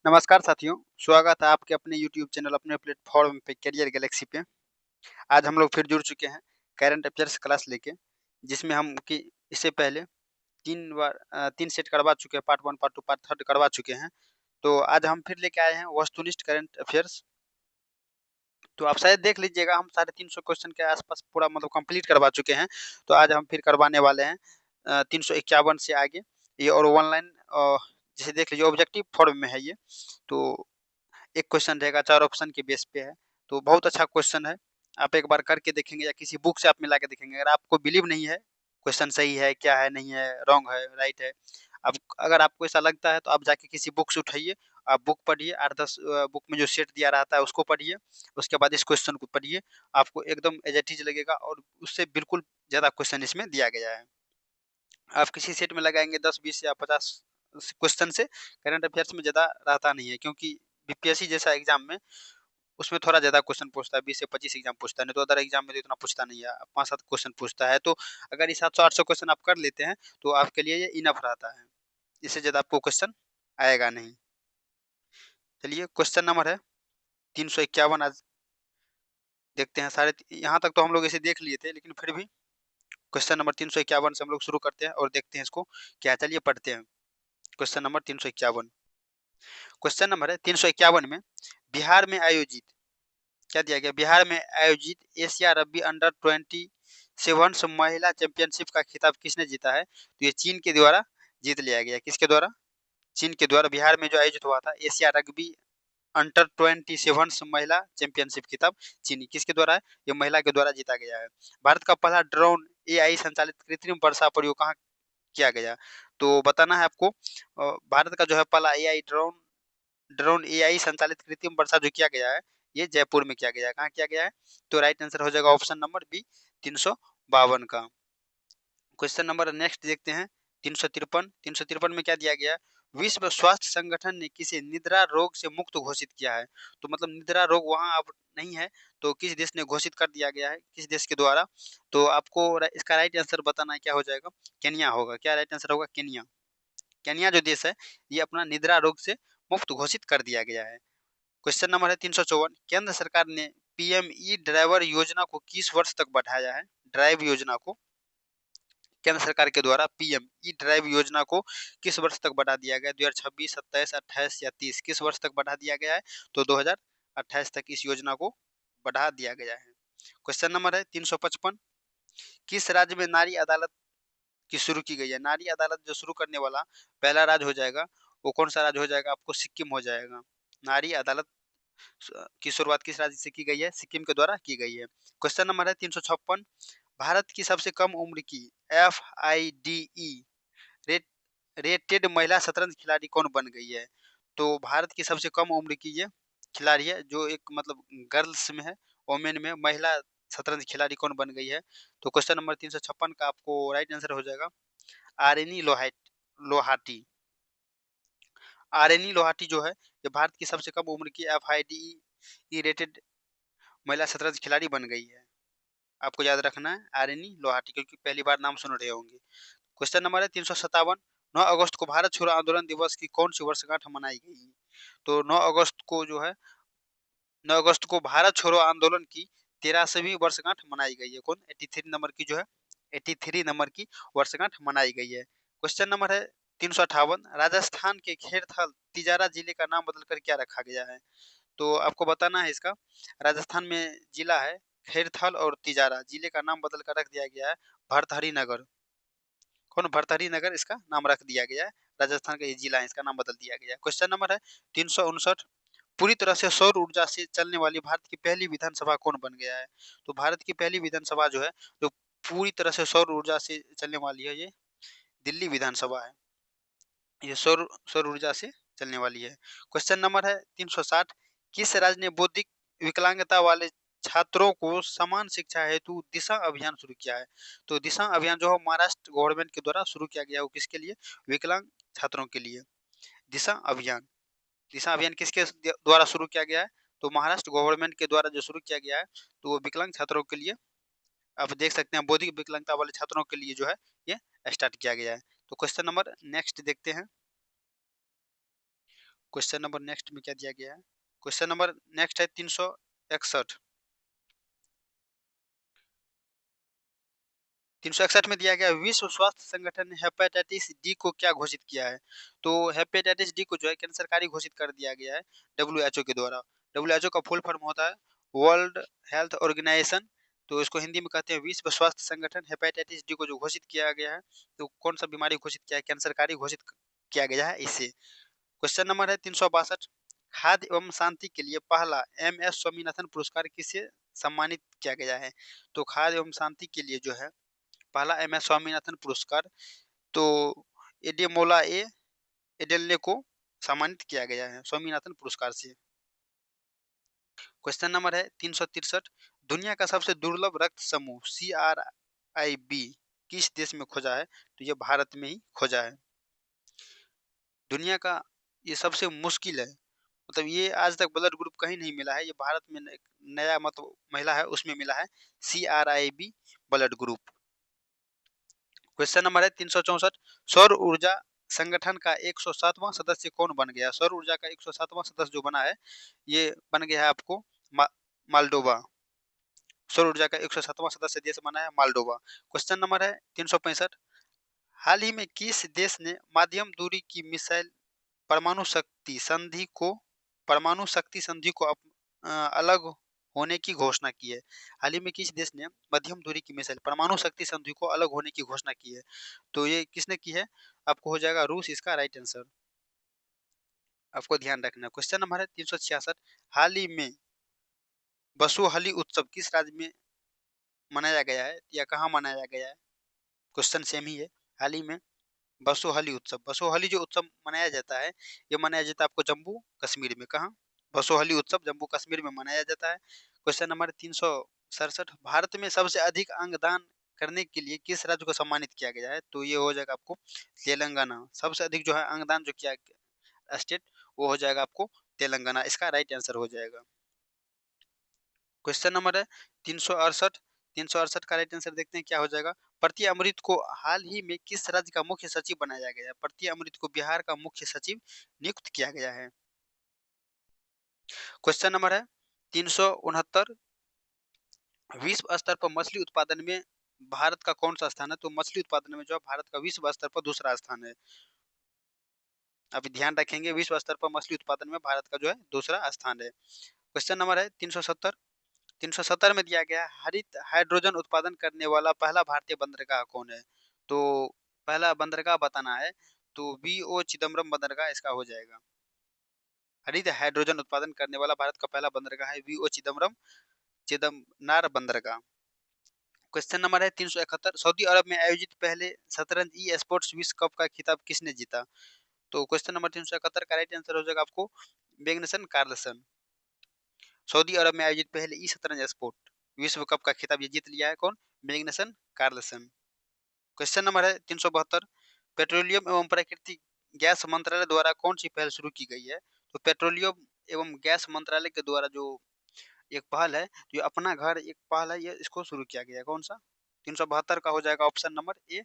नमस्कार साथियों, स्वागत है आपके अपने यूट्यूब चैनल अपने प्लेटफ़ॉर्म पे करियर गैलेक्सी पे। आज हम लोग फिर जुड़ चुके हैं करंट अफ़ेयर्स क्लास लेके, जिसमें हम कि इससे पहले 3 बार 3 सेट करवा चुके हैं, पार्ट 1, पार्ट 2, पार्ट 3 करवा चुके हैं। तो आज हम फिर लेके आए हैं वस्तुनिष्ठ करंट अफ़ेयर्स। तो आप शायद देख लीजिएगा, हम 350 क्वेश्चन के आसपास पूरा मतलब कंप्लीट करवा चुके हैं। तो आज हम फिर करवाने वाले हैं 351 से आगे ये, और ऑनलाइन जैसे देख लीजिए ऑब्जेक्टिव फॉर्म में है ये। तो एक क्वेश्चन रहेगा, 4 ऑप्शन के बेस पे है, तो बहुत अच्छा क्वेश्चन है। आप एक बार करके देखेंगे या किसी बुक से आप मिला के देखेंगे, अगर आपको बिलीव नहीं है, क्वेश्चन सही है, क्या है, नहीं है, रॉन्ग है, राइट है, अब अगर आपको ऐसा लगता है तो आप जाके किसी बुक से उठाइए, आप बुक पढ़िए, 8-10 बुक में जो सेट दिया रहता है उसको पढ़िए, उसके बाद इस क्वेश्चन को पढ़िए, आपको एकदम एज़ इट इज़ लगेगा और उससे बिल्कुल ज़्यादा क्वेश्चन इसमें दिया गया है। आप किसी सेट में लगाएँगे 10, 20 या 50 क्वेश्चन से करंट अफेयर्स में ज़्यादा रहता नहीं है, क्योंकि बीपीएससी जैसा एग्ज़ाम में उसमें थोड़ा ज़्यादा क्वेश्चन पूछता है, 20 से 25 एग्ज़ाम पूछता है, नहीं तो अदर एग्ज़ाम में तो इतना पूछता नहीं है, 5-7 क्वेश्चन पूछता है। तो अगर ये 700-800 क्वेश्चन आप कर लेते हैं, तो आपके लिए ये इनफ रहता है। इससे ज़्यादा आपको क्वेश्चन आएगा नहीं। चलिए क्वेश्चन नंबर है 351, आज देखते हैं। साढ़े यहाँ तक तो हम लोग इसे देख लिए थे, लेकिन फिर भी क्वेश्चन नंबर 351 से हम लोग शुरू करते हैं और देखते हैं इसको क्या है। चलिए पढ़ते हैं क्वेश्चन नंबर 351। क्वेश्चन नंबर है 351 में, बिहार में आयोजित, क्या दिया गया, बिहार में आयोजित एशिया रग्बी अंडर 27 महिला चैंपियनशिप का खिताब किसने जीता है? तो ये चीन के द्वारा जीत लिया गया। किसके द्वारा? चीन के द्वारा बिहार में जो आयोजित हुआ था एशिया रग्बी अंडर 27 महिला चैंपियनशिप खिताब चीनी किसके द्वारा है? ये महिला के द्वारा जीता गया है। भारत का पहला ड्रोन एआई संचालित कृत्रिम वर्षा प्रयोग कहाँ किया गया? तो बताना है आपको, भारत का जो है पहला एआई ड्रोन ड्रोन एआई संचालित कृत्रिम वर्षा जो किया गया है, ये जयपुर में किया गया है। कहाँ किया गया है? तो राइट आंसर हो जाएगा ऑप्शन नंबर बी, 352 का। क्वेश्चन नंबर नेक्स्ट देखते हैं 353। 353 में क्या दिया गया है? विश्व स्वास्थ्य संगठन ने किसे निद्रा रोग से मुक्त घोषित किया है? तो मतलब निद्रा रोग वहाँ अब नहीं है, तो किस देश ने घोषित कर दिया गया है, किस देश के द्वारा? तो आपको इसका राइट आंसर बताना है, क्या हो जाएगा? केन्या होगा। क्या राइट आंसर होगा? केन्या। केन्या जो देश है, ये अपना निद्रा रोग से मुक्त घोषित कर दिया गया है। क्वेश्चन नंबर है 354। केंद्र सरकार ने पीएम ई ड्राइवर योजना को किस वर्ष तक बढ़ाया है? ड्राइव योजना को केंद्र सरकार के द्वारा पीएम ई ड्राइव योजना को किस वर्ष तक बढ़ा दिया गया? 2026, 27, 28 या 30, किस वर्ष तक बढ़ा दिया गया है? तो 2028 तक इस योजना को बढ़ा दिया गया है। क्वेश्चन नंबर है 355। किस राज्य में नारी अदालत की शुरू की गई है? नारी अदालत जो शुरू करने वाला पहला राज्य हो जाएगा, वो कौन सा राज्य हो जाएगा? आपको सिक्किम हो जाएगा। नारी अदालत की शुरुआत किस राज्य से की गई है? सिक्किम के द्वारा की गई है। क्वेश्चन नंबर है 356। भारत की सबसे कम उम्र की FIDE रेट रेटेड महिला शतरंज खिलाड़ी कौन बन गई है? तो भारत की सबसे कम उम्र की ये खिलाड़ी है, जो एक मतलब गर्ल्स में है, वोमेन में महिला शतरंज खिलाड़ी कौन बन गई है? तो क्वेश्चन नंबर 356 का आपको राइट आंसर हो जाएगा आर्यनी लोहाटी। आर्यनी लोहाटी जो है, ये भारत की सबसे कम उम्र की FIDE रेटेड महिला शतरंज खिलाड़ी बन गई है। आपको याद रखना है आर्यनी लोहाटी, क्योंकि पहली बार नाम सुन रहे होंगे। क्वेश्चन नंबर है 357। 9 अगस्त को भारत छोड़ो आंदोलन दिवस की कौन सी वर्षगांठ मनाई गई? तो 9 अगस्त को जो है, 9 अगस्त को भारत छोड़ो आंदोलन की 13वीं वर्षगांठ मनाई गई है। कौन? 83 नंबर की जो है, 83 नंबर की वर्षगांठ मनाई गई है। क्वेश्चन नंबर है 358। राजस्थान के खेरथल तिजारा जिले का नाम बदलकर क्या रखा गया है? तो आपको बताना है इसका, राजस्थान में जिला है खेरथल और तिजारा, जिले का नाम बदल कर रख दिया गया है भरथरी नगर। कौन? भरथरी नगर इसका नाम रख दिया गया है। राजस्थान का ये जिला है, इसका नाम बदल दिया गया है। क्वेश्चन नंबर है 359। पूरी तरह से सौर ऊर्जा से चलने वाली भारत की पहली विधानसभा कौन बन गया है? तो भारत की पहली विधानसभा जो है, जो पूरी तरह से सौर ऊर्जा से चलने वाली है, ये दिल्ली विधानसभा है। ये सौर सौर ऊर्जा से चलने वाली है। क्वेश्चन नंबर है 360। किस राज्य ने बौद्धिक विकलांगता वाले छात्रों को समान शिक्षा हेतु दिशा अभियान शुरू किया है? तो दिशा अभियान जो है महाराष्ट्र गवर्नमेंट के द्वारा शुरू किया गया है, वो किसके लिए? विकलांग छात्रों के लिए। दिशा अभियान, दिशा अभियान किसके द्वारा शुरू किया गया है? तो महाराष्ट्र गवर्नमेंट के द्वारा जो शुरू किया गया है, तो वो विकलांग छात्रों के लिए, आप देख सकते हैं बौद्धिक विकलांगता वाले छात्रों के लिए जो है ये स्टार्ट किया गया है। तो क्वेश्चन नंबर नेक्स्ट देखते हैं। क्वेश्चन नंबर नेक्स्ट में क्या दिया गया है? क्वेश्चन नंबर नेक्स्ट है 361। 361 में दिया गया विश्व स्वास्थ्य संगठन ने हेपेटाइटिस डी को क्या घोषित किया है? तो हेपेटाइटिस डी को जो है केंद्र सरकार ही घोषित कर दिया गया है डब्ल्यूएचओ के द्वारा। डब्ल्यूएचओ का फुल फॉर्म होता है वर्ल्ड हेल्थ ऑर्गेनाइजेशन। तो इसको हिंदी में कहते हैं विश्व स्वास्थ्य संगठन। हेपेटाइटिस डी को जो घोषित किया गया है, तो कौन सा बीमारी घोषित किया है? केंद्र सरकार ही घोषित किया गया है इसे। क्वेश्चन नंबर है 362। खाद्य एवं शांति के लिए पहला एम.एस. स्वामीनाथन पुरस्कार किसे सम्मानित किया गया है? तो खाद्य एवं शांति के लिए जो है पहला एम.एस. स्वामीनाथन पुरस्कार तो एडेमोला एडेलने को सम्मानित किया गया है स्वामीनाथन पुरस्कार से। क्वेश्चन नंबर है 363। दुनिया का सबसे दुर्लभ रक्त समूह CRIB किस देश में खोजा है? तो ये भारत में ही खोजा है। दुनिया का ये सबसे मुश्किल है, मतलब ये आज तक ब्लड ग्रुप कहीं नहीं मिला है, ये भारत में एक नया मतलब महिला है उसमें मिला है CRIB blood group. Question number है 364। सौर ऊर्जा संगठन का 107वां सदस्य कौन बन गया? सौर ऊर्जा का 107वां सदस्य जो बना है, ये बन गया है आपको मालडोवा। सौर ऊर्जा का 107वां सदस्य देश बना है मालडोवा। क्वेश्चन नंबर है 365। हाल ही में किस देश ने मध्यम दूरी की मिसाइल परमाणु शक्ति संधि को अलग होने की घोषणा की है? हाल ही में किस देश ने मध्यम दूरी की मिसाइल परमाणु शक्ति संधि को अलग होने की घोषणा की है? तो ये किसने की है? आपको हो जाएगा रूस इसका राइट आंसर। आपको ध्यान रखना। क्वेश्चन नंबर है 366। हाल ही में बसोहली उत्सव किस राज्य में मनाया गया है या कहाँ मनाया गया है? क्वेश्चन सेम ही है। हाल ही में बसोहली जो उत्सव मनाया जाता है, ये मनाया जाता है आपको जम्मू कश्मीर में। कहाँ? बसोहली उत्सव जम्मू कश्मीर में मनाया जाता है। Question number 367। भारत में सबसे अधिक अंगदान करने के लिए किस राज्य को सम्मानित किया गया है? तो ये हो जाएगा आपको तेलंगाना। सबसे अधिक जो है अंगदान जो किया स्टेट, वो हो जाएगा आपको तेलंगाना। इसका राइट आंसर हो जाएगा। क्वेश्चन नंबर है 368। 368 का राइट आंसर देखते हैं क्या हो जाएगा। प्रति अमृत को हाल ही में किस राज्य का मुख्य सचिव बनाया गया है? प्रति अमृत को बिहार का मुख्य सचिव नियुक्त किया गया है। क्वेश्चन नंबर है 369। विश्व स्तर पर मछली उत्पादन में भारत का कौन सा स्थान है? तो मछली उत्पादन में जो भारत का विश्व स्तर पर दूसरा स्थान है। अभी ध्यान रखेंगे, विश्व स्तर पर मछली उत्पादन में भारत का जो है दूसरा स्थान है। क्वेश्चन नंबर है 370। 370 में दिया गया हरित हाइड्रोजन उत्पादन करने वाला पहला भारतीय बंदरगाह कौन है? तो पहला बंदरगाह बताना है, तो वीओ चिदम्बरम बंदरगाह इसका हो जाएगा। हरित हाइड्रोजन उत्पादन करने वाला भारत का पहला बंदरगाह है वीओ चिदम्बरम बंदरगाह। क्वेश्चन नंबर है 371। सऊदी अरब में आयोजित पहले शतरंज ई स्पोर्ट्स विश्व कप का खिताब किसने जीता? तो क्वेश्चन नंबर 371 का राइट आंसर हो जाएगा आपको मैग्नसन कार्लसन। सऊदी अरब में आयोजित पहले ई शतरंज स्पोर्ट विश्व कप का खिताब ये जीत लिया है कौन? Magnusson Carlsen. क्वेश्चन नंबर है 372। पेट्रोलियम एवं प्राकृतिक गैस मंत्रालय द्वारा कौन सी पहल शुरू की गई है? तो पेट्रोलियम एवं गैस मंत्रालय के द्वारा जो एक पहल है, जो अपना घर एक पहल है, ये इसको शुरू किया गया है। कौन सा? 372 का हो जाएगा ऑप्शन नंबर ए,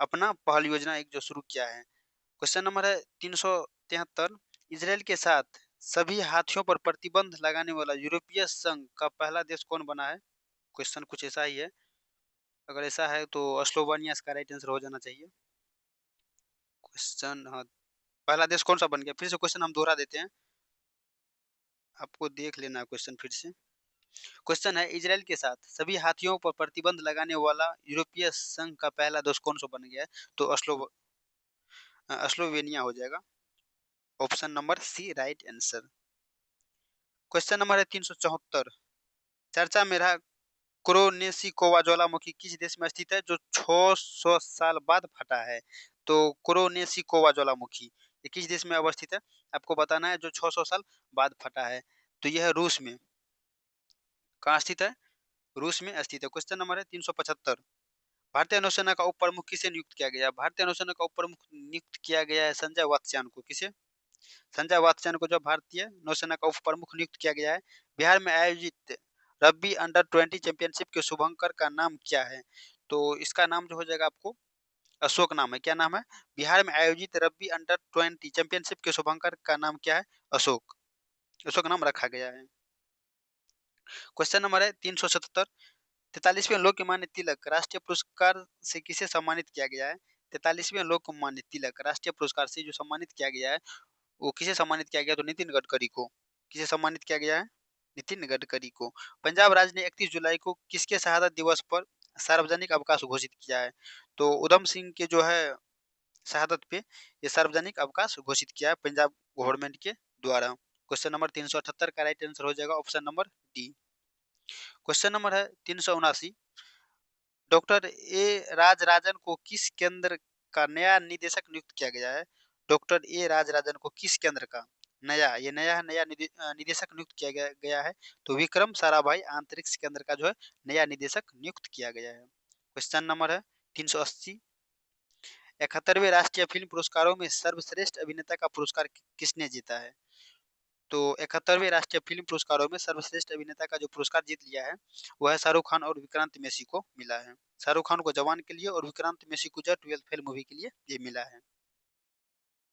अपना पहल योजना एक जो शुरू किया है। क्वेश्चन नंबर है 373। इसराइल के साथ सभी हाथियों पर प्रतिबंध लगाने वाला यूरोपीय संघ का पहला देश कौन बना है? क्वेश्चन कुछ ऐसा ही है। अगर ऐसा है तो स्लोवानिया इसका राइट आंसर हो जाना चाहिए। क्वेश्चन, हाँ, पहला देश कौन सा बन गया? फिर से क्वेश्चन हम दोहरा देते हैं, आपको देख लेना है क्वेश्चन फिर से। क्वेश्चन है इजराइल के साथ सभी हाथियों पर प्रतिबंध लगाने वाला यूरोपीय संघ का पहला देश कौन सा बन गया है? तो स्लोवेनिया हो जाएगा। Option number C right answer. Question number है 374। चर्चा में रहा क्रोनेशिकोवा ज्वालामुखी किस देश में स्थित है जो 600 साल बाद फटा है? तो क्रोनेशिकोवा ज्वालामुखी ये किस देश में अवस्थित है? आपको बताना है, जो 600 साल बाद फटा है। तो यह है रूस में। कहाँ स्थित है? रूस में स्थित है। क्वेश्चन नंबर है 375। भारतीय नौसेना का उप प्रमुख किसे नियुक्त किया गया? भारतीय नौसेना का उप प्रमुख नियुक्त किया गया है संजय वात्स्यायन को। किसे? संजय वात्स्यायन को जो भारतीय नौसेना का उप प्रमुख नियुक्त किया गया है। बिहार में आयोजित रग्बी अंडर 20 चैंपियनशिप के शुभंकर का नाम क्या है? तो इसका नाम जो हो जाएगा आपको अशोक नाम है, क्या नाम है? बिहार में आयोजित रग्बी अंडर 20 चैंपियनशिप के शुभंकर का नाम क्या है? अशोक। अशोक नाम रखा गया है। क्वेश्चन नंबर है 377। 43वें लोकमान्य तिलक राष्ट्रीय पुरस्कार से किसे सम्मानित किया गया है? 43वें लोकमान्य तिलक राष्ट्रीय पुरस्कार से जो सम्मानित किया गया है, वो किसे सम्मानित किया गया? तो नितिन गडकरी को। किसे सम्मानित किया गया है? नितिन गडकरी को। पंजाब राज्य ने 31 जुलाई को किसके शहादत दिवस पर सार्वजनिक अवकाश घोषित किया है? तो उधम सिंह के जो है शहादत पे ये सार्वजनिक अवकाश घोषित किया है पंजाब गवर्नमेंट के द्वारा। क्वेश्चन नंबर 378 का राइट आंसर हो जाएगा option number D. Question number है 379। डॉक्टर ए राजराजन को किस केंद्र का नया निदेशक नियुक्त किया गया है? डॉक्टर ए राजराजन को किस केंद्र का नया निदेशक नियुक्त किया गया है? तो विक्रम साराभाई अंतरिक्ष केंद्र का जो है नया निदेशक नियुक्त किया गया है। क्वेश्चन नंबर है 380। 71वें राष्ट्रीय फिल्म पुरस्कारों में सर्वश्रेष्ठ अभिनेता का पुरस्कार किसने जीता है? तो 71वें राष्ट्रीय फिल्म पुरस्कारों में सर्वश्रेष्ठ अभिनेता का जो पुरस्कार जीत लिया है, वह शाहरुख खान और विक्रांत मैसी को मिला है। शाहरुख खान को जवान के लिए और विक्रांत मैसी को जो 12th फेल मूवी के लिए ये मिला है।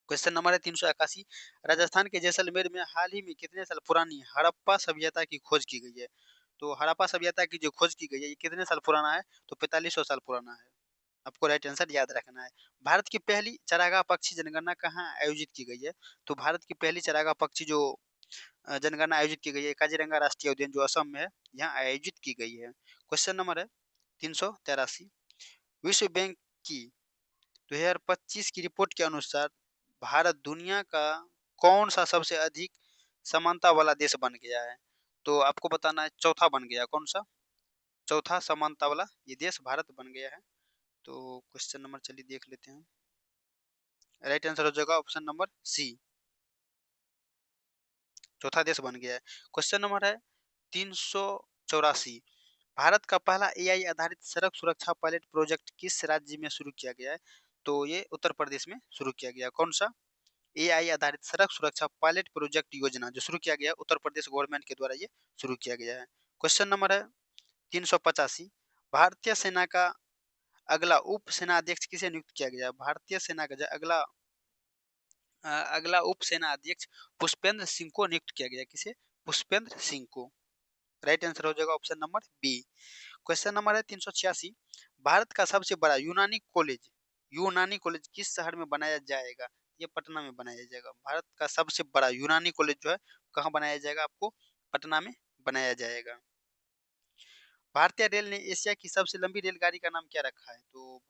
क्वेश्चन नंबर है 381। राजस्थान के जैसलमेर में हाल ही में कितने साल पुरानी हड़प्पा सभ्यता की खोज की गई है? तो हड़प्पा सभ्यता की जो खोज की गई है, ये कितने साल पुराना है? तो 4500 साल पुराना है। आपको राइट आंसर याद रखना है। भारत की पहली चरागाह पक्षी जनगणना कहाँ आयोजित की गई है? तो भारत की पहली चरागाह पक्षी जो जनगणना आयोजित की गई है काजीरंगा राष्ट्रीय उद्यान जो असम में है, यहाँ आयोजित की गई है। क्वेश्चन नंबर है 383। विश्व बैंक की 2025 की रिपोर्ट के अनुसार भारत दुनिया का कौन सा सबसे अधिक समानता वाला देश बन गया है? तो आपको बताना है चौथा बन गया। कौन सा? चौथा समानता वाला ये देश भारत बन गया है। तो क्वेश्चन नंबर चलिए देख लेते हैं। राइट आंसर हो जाएगा ऑप्शन नंबर सी, चौथा देश बन गया है। क्वेश्चन नंबर है 384। भारत का पहला एआई आधारित सड़क सुरक्षा पायलट प्रोजेक्ट किस राज्य में शुरू किया गया है? तो ये उत्तर प्रदेश में शुरू किया गया। कौन सा? एआई आधारित सड़क सुरक्षा पायलट प्रोजेक्ट योजना जो शुरू किया गया उत्तर प्रदेश गवर्नमेंट के द्वारा ये शुरू किया गया है। क्वेश्चन नंबर है 385। भारतीय सेना का अगला उप सेनाध्यक्ष किसे नियुक्त किया गया? भारतीय सेना का जो अगला उप सेना अध्यक्ष पुष्पेंद्र सिंह को नियुक्त किया गया। किसे? पुष्पेंद्र सिंह को। राइट आंसर हो जाएगा option number B. Question number है 386। भारत का सबसे बड़ा यूनानी कॉलेज किस शहर में बनाया जाएगा? ये पटना में बनाया जाएगा। भारत का सबसे बड़ा यूनानी कॉलेज जो है कहाँ बनाया जाएगा? आपको पटना में बनाया जाएगा। भारतीय रेल ने एशिया की सबसे लंबी रेलगाड़ी का नाम क्या रखा है? तो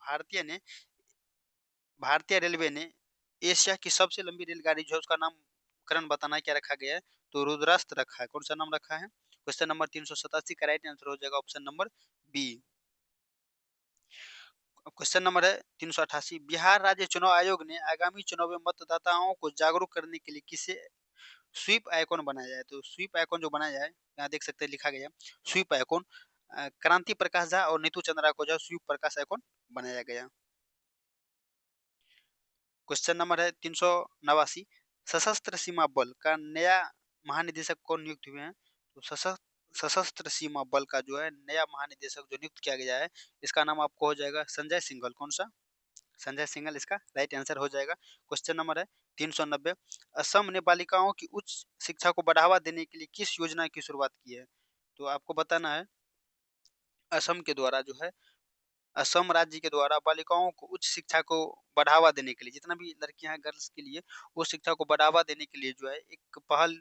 भारतीय रेलवे ने एशिया की सबसे लंबी रेलगाड़ी जो है उसका नामकरण बताना है, क्या रखा गया है? तो रुद्रास्त्र रखा है। कौन सा नाम रखा है? क्वेश्चन नंबर 387 का राइट आंसर हो जाएगा option number B. Question number है 388। बिहार राज्य चुनाव आयोग ने आगामी चुनाव में मतदाताओं को जागरूक करने के लिए किसे स्वीप आइकॉन बनाया है? तो स्वीप आइकॉन जो बनाया है, यहाँ देख सकते हैं लिखा गया स्वीप आइकॉन, क्रांति प्रकाश झा और नीतू चंद्रा को जो स्वीप प्रकाश आइकॉन बनाया गया। क्वेश्चन नंबर है 389। सशस्त्र सीमा बल का नया महानिदेशक कौन नियुक्त हुए हैं? तो सशस्त्र सीमा बल का जो है नया महानिदेशक जो नियुक्त किया गया है, इसका नाम आपको हो जाएगा संजय सिंघल। कौन सा? संजय सिंघल इसका राइट आंसर हो जाएगा। क्वेश्चन नंबर है 390। असम ने बालिकाओं की उच्च शिक्षा को बढ़ावा देने के लिए किस योजना की शुरुआत की है? तो आपको बताना है असम के द्वारा जो है असम राज्य के द्वारा बालिकाओं को उच्च शिक्षा को बढ़ावा देने के लिए, जितना भी लड़कियां हैं गर्ल्स के लिए, वो शिक्षा को बढ़ावा देने के लिए जो है एक पहल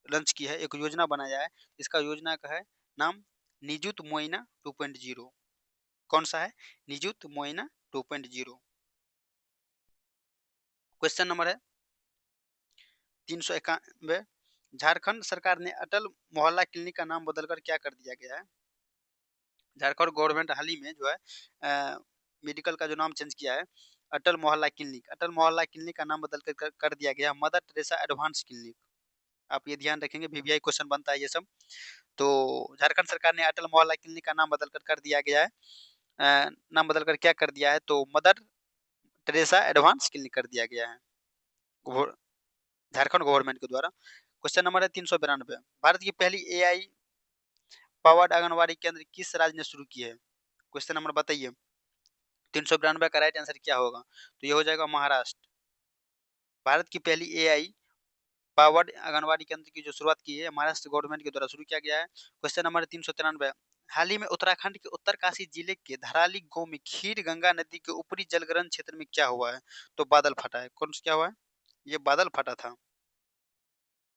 लॉन्च की है, एक योजना बनाया है। इसका योजना का है नाम निजुत मोइना 2.0। कौन सा है? निजुत मोइना 2.0। क्वेश्चन नंबर है 391। झारखंड सरकार ने अटल मोहल्ला क्लिनिक का नाम बदलकर क्या कर दिया गया है? झारखंड गवर्नमेंट हाल ही में जो है मेडिकल का जो नाम चेंज किया है, अटल मोहल्ला क्लिनिक का नाम बदल कर दिया गया मदर टेरेसा एडवांस क्लिनिक। आप ये ध्यान रखेंगे, वीवीआई क्वेश्चन बनता है ये सब। तो झारखंड सरकार ने अटल मोहल्ला क्लिनिक का नाम बदल कर दिया गया है, नाम बदल कर क्या कर दिया है? तो मदर टेरेसा एडवांस क्लिनिक कर दिया गया है झारखंड गवर्नमेंट के द्वारा। क्वेश्चन नंबर है 392। भारत की पहली एआई पावर्ड आंगनबाड़ी केंद्र किस राज्य ने शुरू की है? क्वेश्चन नंबर बताइए। 392 का राइट आंसर क्या होगा? तो ये हो जाएगा महाराष्ट्र। भारत की पहली एआई पावर्ड आंगनवाड़ी केंद्र की जो शुरुआत की है महाराष्ट्र गवर्नमेंट के द्वारा शुरू किया गया है। क्वेश्चन नंबर 393, हाल ही में उत्तराखंड के उत्तरकाशी जिले के धराली गांव में खीर गंगा नदी के ऊपरी जलग्रहण क्षेत्र में क्या हुआ है? तो बादल फटा है। कौन सा क्या हुआ है? ये बादल फटा था।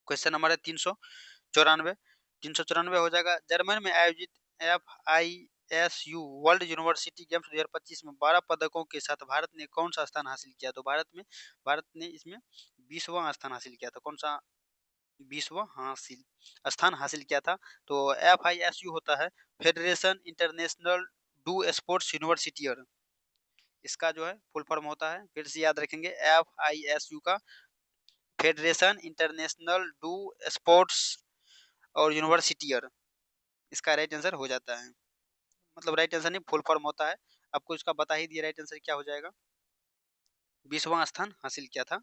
क्वेश्चन नंबर है 394। 394 हो जाएगा, जर्मन में आयोजित FISU वर्ल्ड यूनिवर्सिटी गेम्स 2025 में 12 पदकों के साथ भारत ने कौन सा स्थान हासिल किया? तो भारत ने इसमें 20वां स्थान हासिल किया था। कौन सा 20वां हासिल स्थान हासिल किया था? तो FISU होता है फेडरेशन इंटरनेशनल डू स्पोर्ट्स यूनिवर्सिटियर। इसका जो है फुल फॉर्म होता है, फिर से याद रखेंगे, FISU का फेडरेशन इंटरनेशनल डू स्पोर्ट्स और यूनिवर्सिटियर। इसका राइट आंसर हो जाता है, मतलब राइट आंसर नहीं, फुल फॉर्म होता है। आपको इसका बता ही दिया, राइट आंसर क्या हो जाएगा? 20वां स्थान हासिल किया था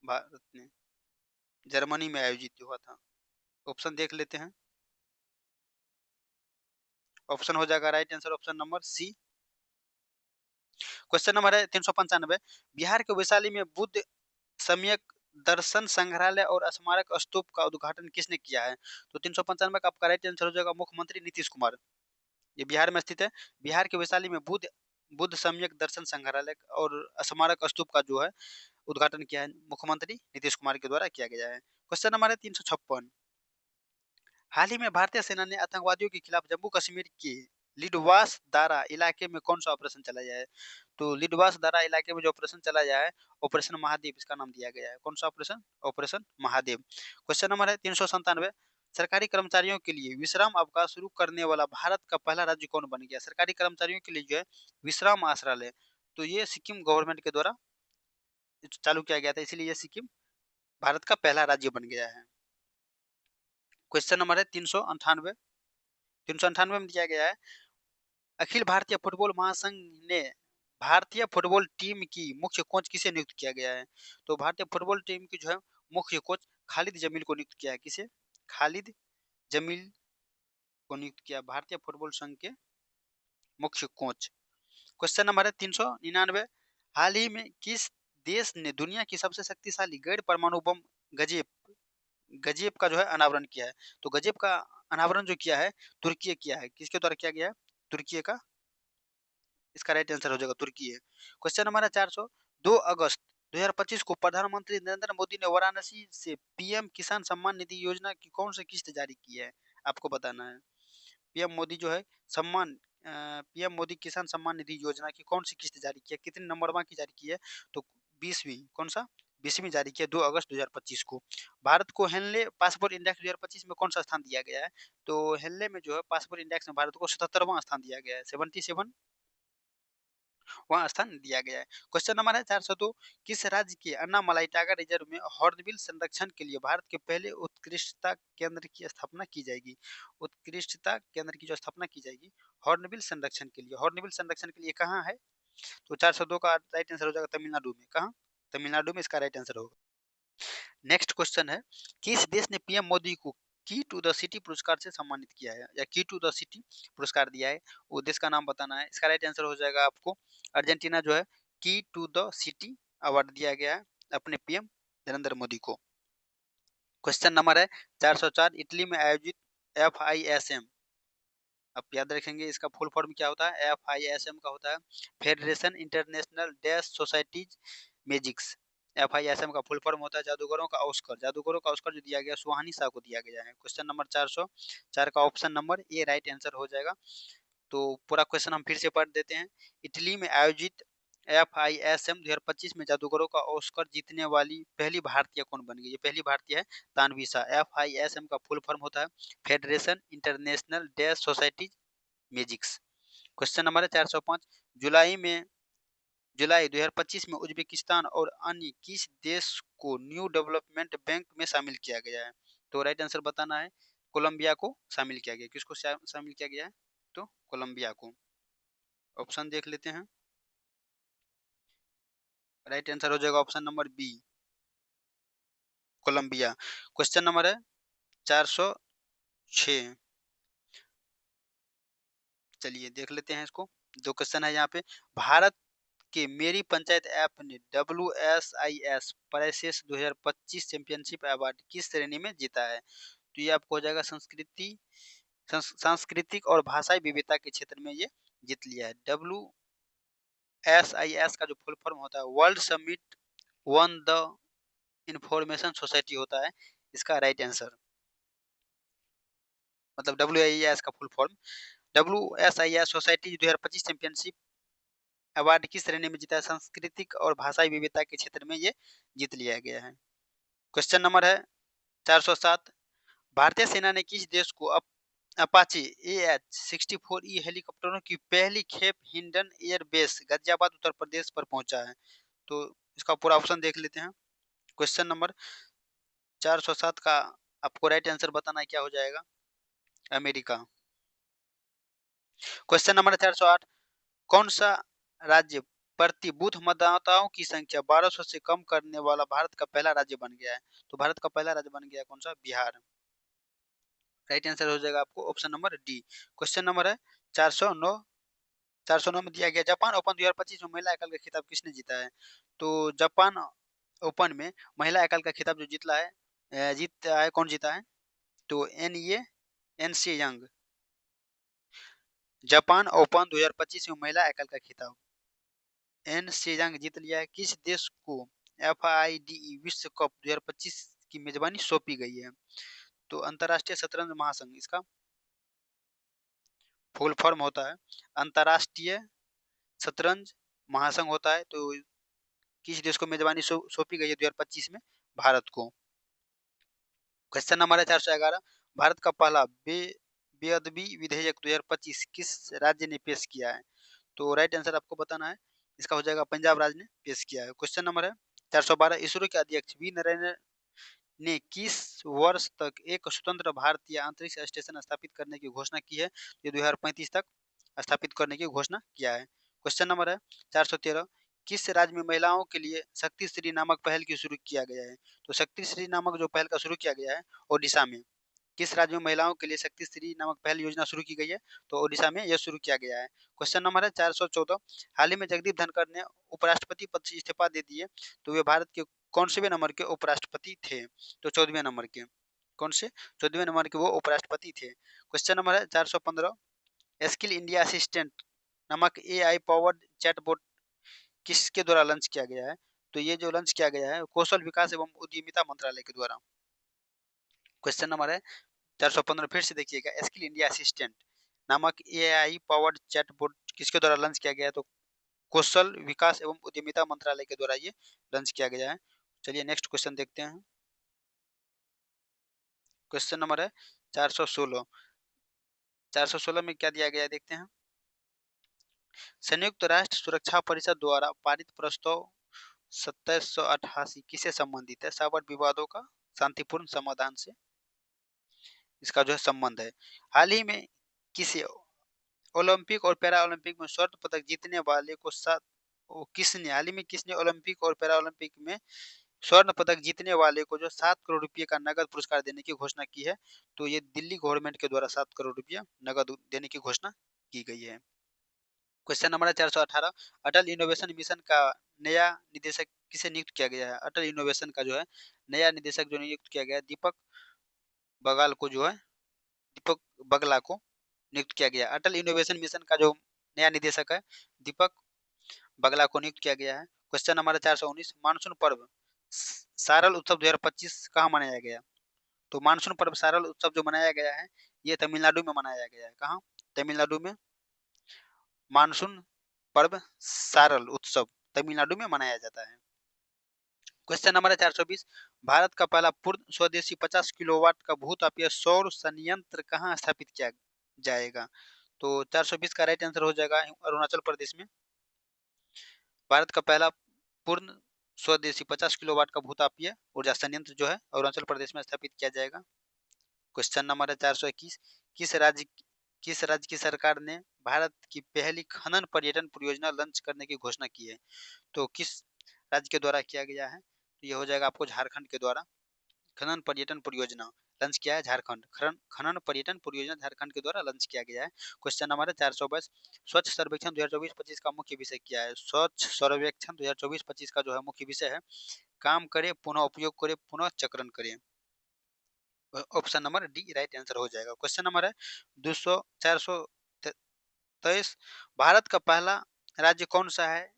भारत ने, जर्मनी में आयोजित हुआ था। ऑप्शन देख लेते हैं। ऑप्शन हो जाएगा right answer option number C. Question number है 395, बिहार के वैशाली में बुद्ध सम्यक दर्शन संग्रहालय और स्मारक स्तूप का उद्घाटन किसने किया है? तो 395 का आपका राइट आंसर हो जाएगा मुख्यमंत्री नीतीश कुमार। ये बिहार में स्थित है। बिहार के वैशाली में बुद्ध बुद्ध सम्यक दर्शन संग्रहालय और स्मारक स्तूप का जो है उद्घाटन किया है मुख्यमंत्री नीतीश कुमार के द्वारा किया गया है। क्वेश्चन नंबर है 356, हाल ही में भारतीय सेना ने आतंकवादियों के खिलाफ जम्मू कश्मीर के लिडवास दारा इलाके में कौन सा ऑपरेशन चलाया है? तो लिडवास दारा इलाके में जो ऑपरेशन चलाया है, ऑपरेशन महादेव इसका नाम दिया गया है। कौन सा operation? Operation Mahadev. Question number है 397, सरकारी कर्मचारियों के लिए विश्राम अवकाश शुरू करने वाला भारत का पहला राज्य कौन बन गया? सरकारी कर्मचारियों के लिए जो है विश्राम आश्रय, तो ये सिक्किम गवर्नमेंट के द्वारा चालू किया गया था, इसीलिए ये सिक्किम भारत का पहला राज्य बन गया है। क्वेश्चन नंबर है 398। 398 में दिया गया है, अखिल भारतीय फुटबॉल महासंघ ने भारतीय फुटबॉल टीम की मुख्य कोच किसे नियुक्त किया गया है? तो भारतीय फुटबॉल टीम की जो है मुख्य कोच खालिद जमील को नियुक्त किया है। किसे? खालिद जमील को नियुक्त किया भारतीय फुटबॉल संघ के मुख्य कोच। क्वेश्चन नंबर है 399, हाल ही में किस देश ने दुनिया की सबसे शक्तिशाली गैर परमाणु बम गजेप गजेप का जो है अनावरण किया है? तो गजेप का अनावरण जो किया है तुर्की किया है। किसके द्वारा किया गया है? तुर्की का। इसका राइट आंसर हो जाएगा तुर्की है। क्वेश्चन नंबर है 400, 2 अगस्त 2025 को प्रधानमंत्री नरेंद्र मोदी ने वाराणसी से पीएम किसान सम्मान निधि योजना की कौन सी किस्त जारी की है? आपको बताना है। पीएम मोदी जो है सम्मान पीएम मोदी किसान सम्मान निधि योजना की कौन सी किस्त जारी की है, कितने नंबर की जारी की है? तो 20वीं। कौन सा? 20वीं जारी की है 2 अगस्त 2025 को। भारत को हेनले पासपोर्ट इंडेक्स 2025 में कौन सा स्थान दिया गया है? तो हेनले में जो है पासपोर्ट इंडेक्स में भारत को 77वां स्थान दिया गया है, 77 वहाँ स्थान दिया गया है। क्वेश्चन नंबर है 402, किस राज्य के अन्नामलाई टाइगर रिजर्व में हॉर्नबिल संरक्षण के लिए भारत के पहले उत्कृष्टता केंद्र की स्थापना की जाएगी? उत्कृष्टता केंद्र की जो स्थापना की जाएगी हॉर्नबिल संरक्षण के लिए, हॉर्नबिल संरक्षण के लिए कहाँ है? तो 402 का राइट आंसर हो जाएगा तमिलनाडु में। कहाँ? तमिलनाडु में इसका राइट आंसर होगा। नेक्स्ट क्वेश्चन है, किस देश ने पीएम मोदी को की टू द सिटी पुरस्कार से सम्मानित किया है या की टू द सिटी पुरस्कार दिया है? वो देश का नाम बताना है। इसका राइट आंसर हो जाएगा आपको अर्जेंटीना जो है की टू द सिटी अवार्ड दिया गया है अपने पीएम नरेंद्र मोदी को। क्वेश्चन नंबर है 404, इटली में आयोजित FISM, आप याद रखेंगे इसका फुल फॉर्म क्या होता है? FISM का होता है federation international dash societies magics. FISM का फुल फॉर्म होता है जादूगरों का ऑस्कर। जादूगरों का ऑस्कर जो दिया गया सुहानी शाह को दिया गया है। क्वेश्चन नंबर 404 का option number A right answer हो जाएगा। तो पूरा क्वेश्चन हम फिर से पढ़ देते हैं। इटली में आयोजित FISM 2025 में जादूगरों का ऑस्कर जीतने वाली पहली भारतीय कौन बन गई? ये पहली भारतीय है तानवी शाह। FISM का फुल फॉर्म होता है federation international dash societies magics. Question number है 405, जुलाई 2025 में उज्बेकिस्तान और अन्य किस देश को न्यू डेवलपमेंट बैंक में शामिल किया गया है? तो राइट आंसर बताना है। कोलंबिया को शामिल किया गया। किसको शामिल किया गया है? तो कोलंबिया को। ऑप्शन देख लेते हैं। राइट आंसर हो जाएगा option number B, Colombia. Question number है 406, चलिए देख लेते हैं इसको। दो क्वेश्चन है यहाँ पे। भारत के मेरी पंचायत ऐप ने WSIS प्रेसेस 2025 चैंपियनशिप अवार्ड किस श्रेणी में जीता है? तो ये आपको हो जाएगा सांस्कृतिक और भाषाई विविधता के क्षेत्र में ये जीत लिया है। WSIS का जो फुल फॉर्म होता है world summit one the information society होता है इसका राइट आंसर। मतलब WIS का full form WSIS society 2025 championship award किस श्रेणी में जीता है? सांस्कृतिक और भाषाई विविधता के क्षेत्र में ये जीत लिया गया है। क्वेश्चन नंबर है 407। भारतीय सेना ने किस देश को अपाचे AH-64E हेलीकॉप्टरों की पहली खेप हिंडन एयर बेस गाजियाबाद उत्तर प्रदेश पर पहुंचा है? तो इसका पूरा ऑप्शन देख लेते हैं। क्वेश्चन नंबर 407 का आपको राइट आंसर बताना है, क्या हो जाएगा? अमेरिका। Question number 408। कौन सा राज्य प्रति बूथ मतदाताओं की संख्या 1200 से कम करने वाला भारत का पहला राज्य बन गया है? तो भारत का पहला राज्य बन गया कौन सा? बिहार। राइट आंसर हो जाएगा आपको option number D. Question number है 409। 409 में दिया गया जापान ओपन 2025 में महिला एकल का खिताब किसने जीता है? तो जापान ओपन में महिला एकल का खिताब जो जीता है, कौन जीता है? तो An Se Young. Japan Open 2025 में महिला एकल का खिताब एन सेजांग जीत लिया है। किस देश को FIDE विश्व कप 2025 की मेजबानी सौंपी गई है? तो अंतरराष्ट्रीय शतरंज महासंघ इसका फुल फॉर्म होता है। अंतरराष्ट्रीय शतरंज महासंघ होता है। तो किस देश को मेजबानी सौंपी गई है 2025 में? भारत को। क्वेश्चन नंबर है 411। भारत का पहला बेअदबी विधेयक 2025 किस राज्य ने पेश किया है? तो राइट आंसर आपको बताना है, इसका हो जाएगा पंजाब राज्य ने पेश किया है। क्वेश्चन नंबर है 412। इसरो के अध्यक्ष वी नरेंद्र ने किस वर्ष तक एक स्वतंत्र भारतीय अंतरिक्ष स्टेशन स्थापित करने की घोषणा की है? ये 2035 तक स्थापित करने की घोषणा किया है। क्वेश्चन नंबर है 413। किस राज्य में महिलाओं के लिए शक्ति श्री नामक पहल की शुरू किया गया है? तो शक्ति श्री नामक जो पहल का शुरू किया गया है ओडिशा में। किस राज्य में महिलाओं के लिए शक्ति श्री नामक पहल योजना शुरू की गई है? तो ओडिशा में यह शुरू किया गया है। क्वेश्चन नंबर है 414। हाल ही में जगदीप धनखड़ ने उपराष्ट्रपति पद से इस्तीफा दे दिए, तो वे भारत के कौन से नंबर के उपराष्ट्रपति थे? तो 14वें नंबर के। कौन से? 14वें नंबर के वो उपराष्ट्रपति थे। क्वेश्चन नंबर है 415। स्किल इंडिया असिस्टेंट नामक AI पावर्ड चैटबॉट किसके द्वारा लॉन्च किया गया है? तो ये जो लॉन्च किया गया है कौशल विकास एवं उद्यमिता मंत्रालय के द्वारा। क्वेश्चन नंबर है 415 फिर से देखिएगा। स्किल इंडिया असिस्टेंट नामक AI पावर्ड चैटबॉट किसके द्वारा लॉन्च किया गया है? तो कौशल विकास एवं उद्यमिता मंत्रालय के द्वारा ये लॉन्च किया गया है। चलिए नेक्स्ट क्वेश्चन देखते हैं। क्वेश्चन नंबर है 416। 416 में क्या दिया गया है देखते हैं। संयुक्त राष्ट्र सुरक्षा परिषद द्वारा पारित प्रस्ताव 2788 किसे संबंधित है? साइबर विवादों का शांतिपूर्ण समाधान से इसका जो है संबंध है। हाल ही में किसी ओलंपिक और पैरा ओलंपिक में स्वर्ण पदक जीतने वाले को हाल ही में किसने ओलंपिक और पैरा ओलंपिक में स्वर्ण पदक जीतने वाले को जो 7 करोड़ रुपए का नगद पुरस्कार देने की घोषणा की है? तो ये दिल्ली गवर्नमेंट के द्वारा 7 करोड़ रुपया नगद देने की घोषणा की गई है। Question number 418। अटल इनोवेशन मिशन का नया निदेशक किसे नियुक्त किया गया है? अटल इनोवेशन का जो है नया निदेशक जो नियुक्त किया गया है दीपक बगला को नियुक्त किया गया। अटल इनोवेशन मिशन का जो नया निदेशक है दीपक बगला को नियुक्त किया गया है। Question number 419। मानसून पर्व सारल उत्सव 2025 कहाँ मनाया गया? तो मानसून पर्व सारल उत्सव जो मनाया गया है ये तमिलनाडु में मनाया गया है। कहाँ? तमिलनाडु में मानसून पर्व सारल उत्सव तमिलनाडु में मनाया जाता है। Question number 420। भारत का पहला पूर्ण स्वदेशी 50 किलोवाट का भूतापीय सौर संयंत्र कहाँ स्थापित किया जाएगा? तो 420 का राइट आंसर हो जाएगा अरुणाचल प्रदेश में। भारत का पहला पूर्ण स्वदेशी 50 किलोवाट का भूतापीय ऊर्जा संयंत्र जो है अरुणाचल प्रदेश में स्थापित किया जाएगा। क्वेश्चन नंबर है 421। किस राज्य की सरकार ने भारत की पहली खनन पर्यटन परियोजना लॉन्च करने की घोषणा की है? तो किस राज्य के द्वारा किया गया है? तो ये हो जाएगा आपको झारखंड के द्वारा खनन पर्यटन परियोजना लॉन्च किया है झारखंड। खनन पर्यटन परियोजना झारखंड के द्वारा लॉन्च किया गया है। क्वेश्चन नंबर है 422, स्वच्छ सर्वेक्षण 2024-25 का मुख्य विषय क्या है? स्वच्छ सर्वेक्षण 2024-25 का जो है मुख्य विषय है, काम करे, पुनः उपयोग करे, पुनः चक्रण करे। Option number D right answer हो जाएगा। क्वेश्चन नंबर है 423, भारत का पहला राज्य कौन सा है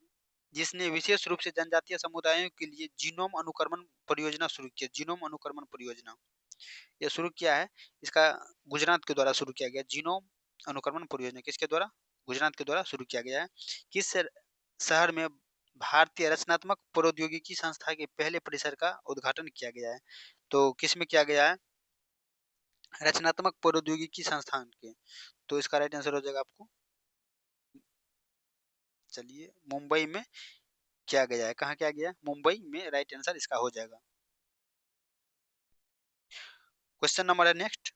जिसने विशेष रूप से जनजातीय समुदायों के लिए जीनोम अनुक्रमण परियोजना शुरू किया? जीनोम अनुक्रमण परियोजना ये शुरू किया है, इसका गुजरात के द्वारा शुरू किया गया। जीनोम अनुक्रमण परियोजना किसके द्वारा? गुजरात के द्वारा शुरू किया गया है। किस शहर में भारतीय रचनात्मक प्रौद्योगिकी संस्था के पहले परिसर का उद्घाटन किया गया है? तो किस में किया गया है? रचनात्मक प्रौद्योगिकी संस्थान के। तो इसका राइट आंसर हो जाएगा आपको, चलिए, मुंबई में किया गया है। कहाँ किया गया है? मुंबई में राइट आंसर इसका हो जाएगा। क्वेश्चन नंबर है नेक्स्ट,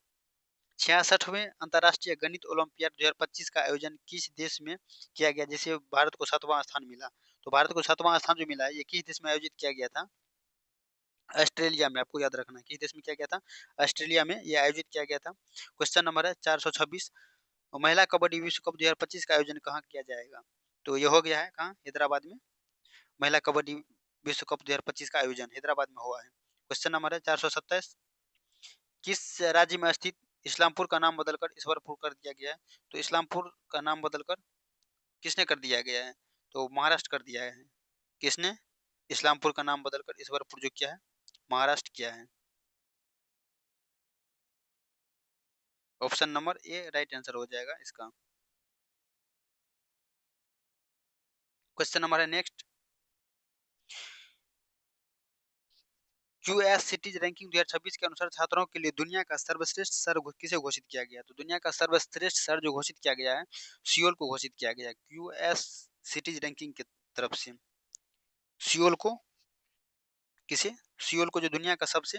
66वें अंतर्राष्ट्रीय गणित ओलंपियाड 2025 का आयोजन किस देश में किया गया जिसे भारत को 7वां स्थान मिला? तो भारत को 7वां स्थान जो मिला है ये किस देश में आयोजित किया गया था? ऑस्ट्रेलिया में। आपको याद रखना है किस देश में किया गया था? ऑस्ट्रेलिया में ये आयोजित किया गया था। क्वेश्चन नंबर है 426, महिला कबड्डी विश्व कप 2025 का आयोजन कहाँ किया जाएगा? तो ये हो गया है कहाँ? हैदराबाद में। महिला कबड्डी विश्व कप 2025 का आयोजन हैदराबाद में हुआ है। क्वेश्चन नंबर है 427, किस राज्य में स्थित इस्लामपुर का नाम बदलकर ईश्वरपुर कर दिया गया है? तो इस्लामपुर का नाम बदलकर किसने कर दिया गया है? तो महाराष्ट्र कर दिया है। किसने? इस्लामपुर का नाम बदलकर ईश्वरपुर जो किया है, महाराष्ट्र किया है। Option number A right answer हो जाएगा इसका। क्वेश्चन नंबर है नेक्स्ट, यूएस सिटीज रैंकिंग 2026 के अनुसार छात्रों के लिए दुनिया का सर्वश्रेष्ठ शहर किसे घोषित किया गया? तो दुनिया का सर्वश्रेष्ठ शहर जो घोषित किया गया है, सियोल को घोषित किया गया है। यूएस सिटीज रैंकिंग की तरफ से सियोल को, किसे? सियोल को जो दुनिया का सबसे,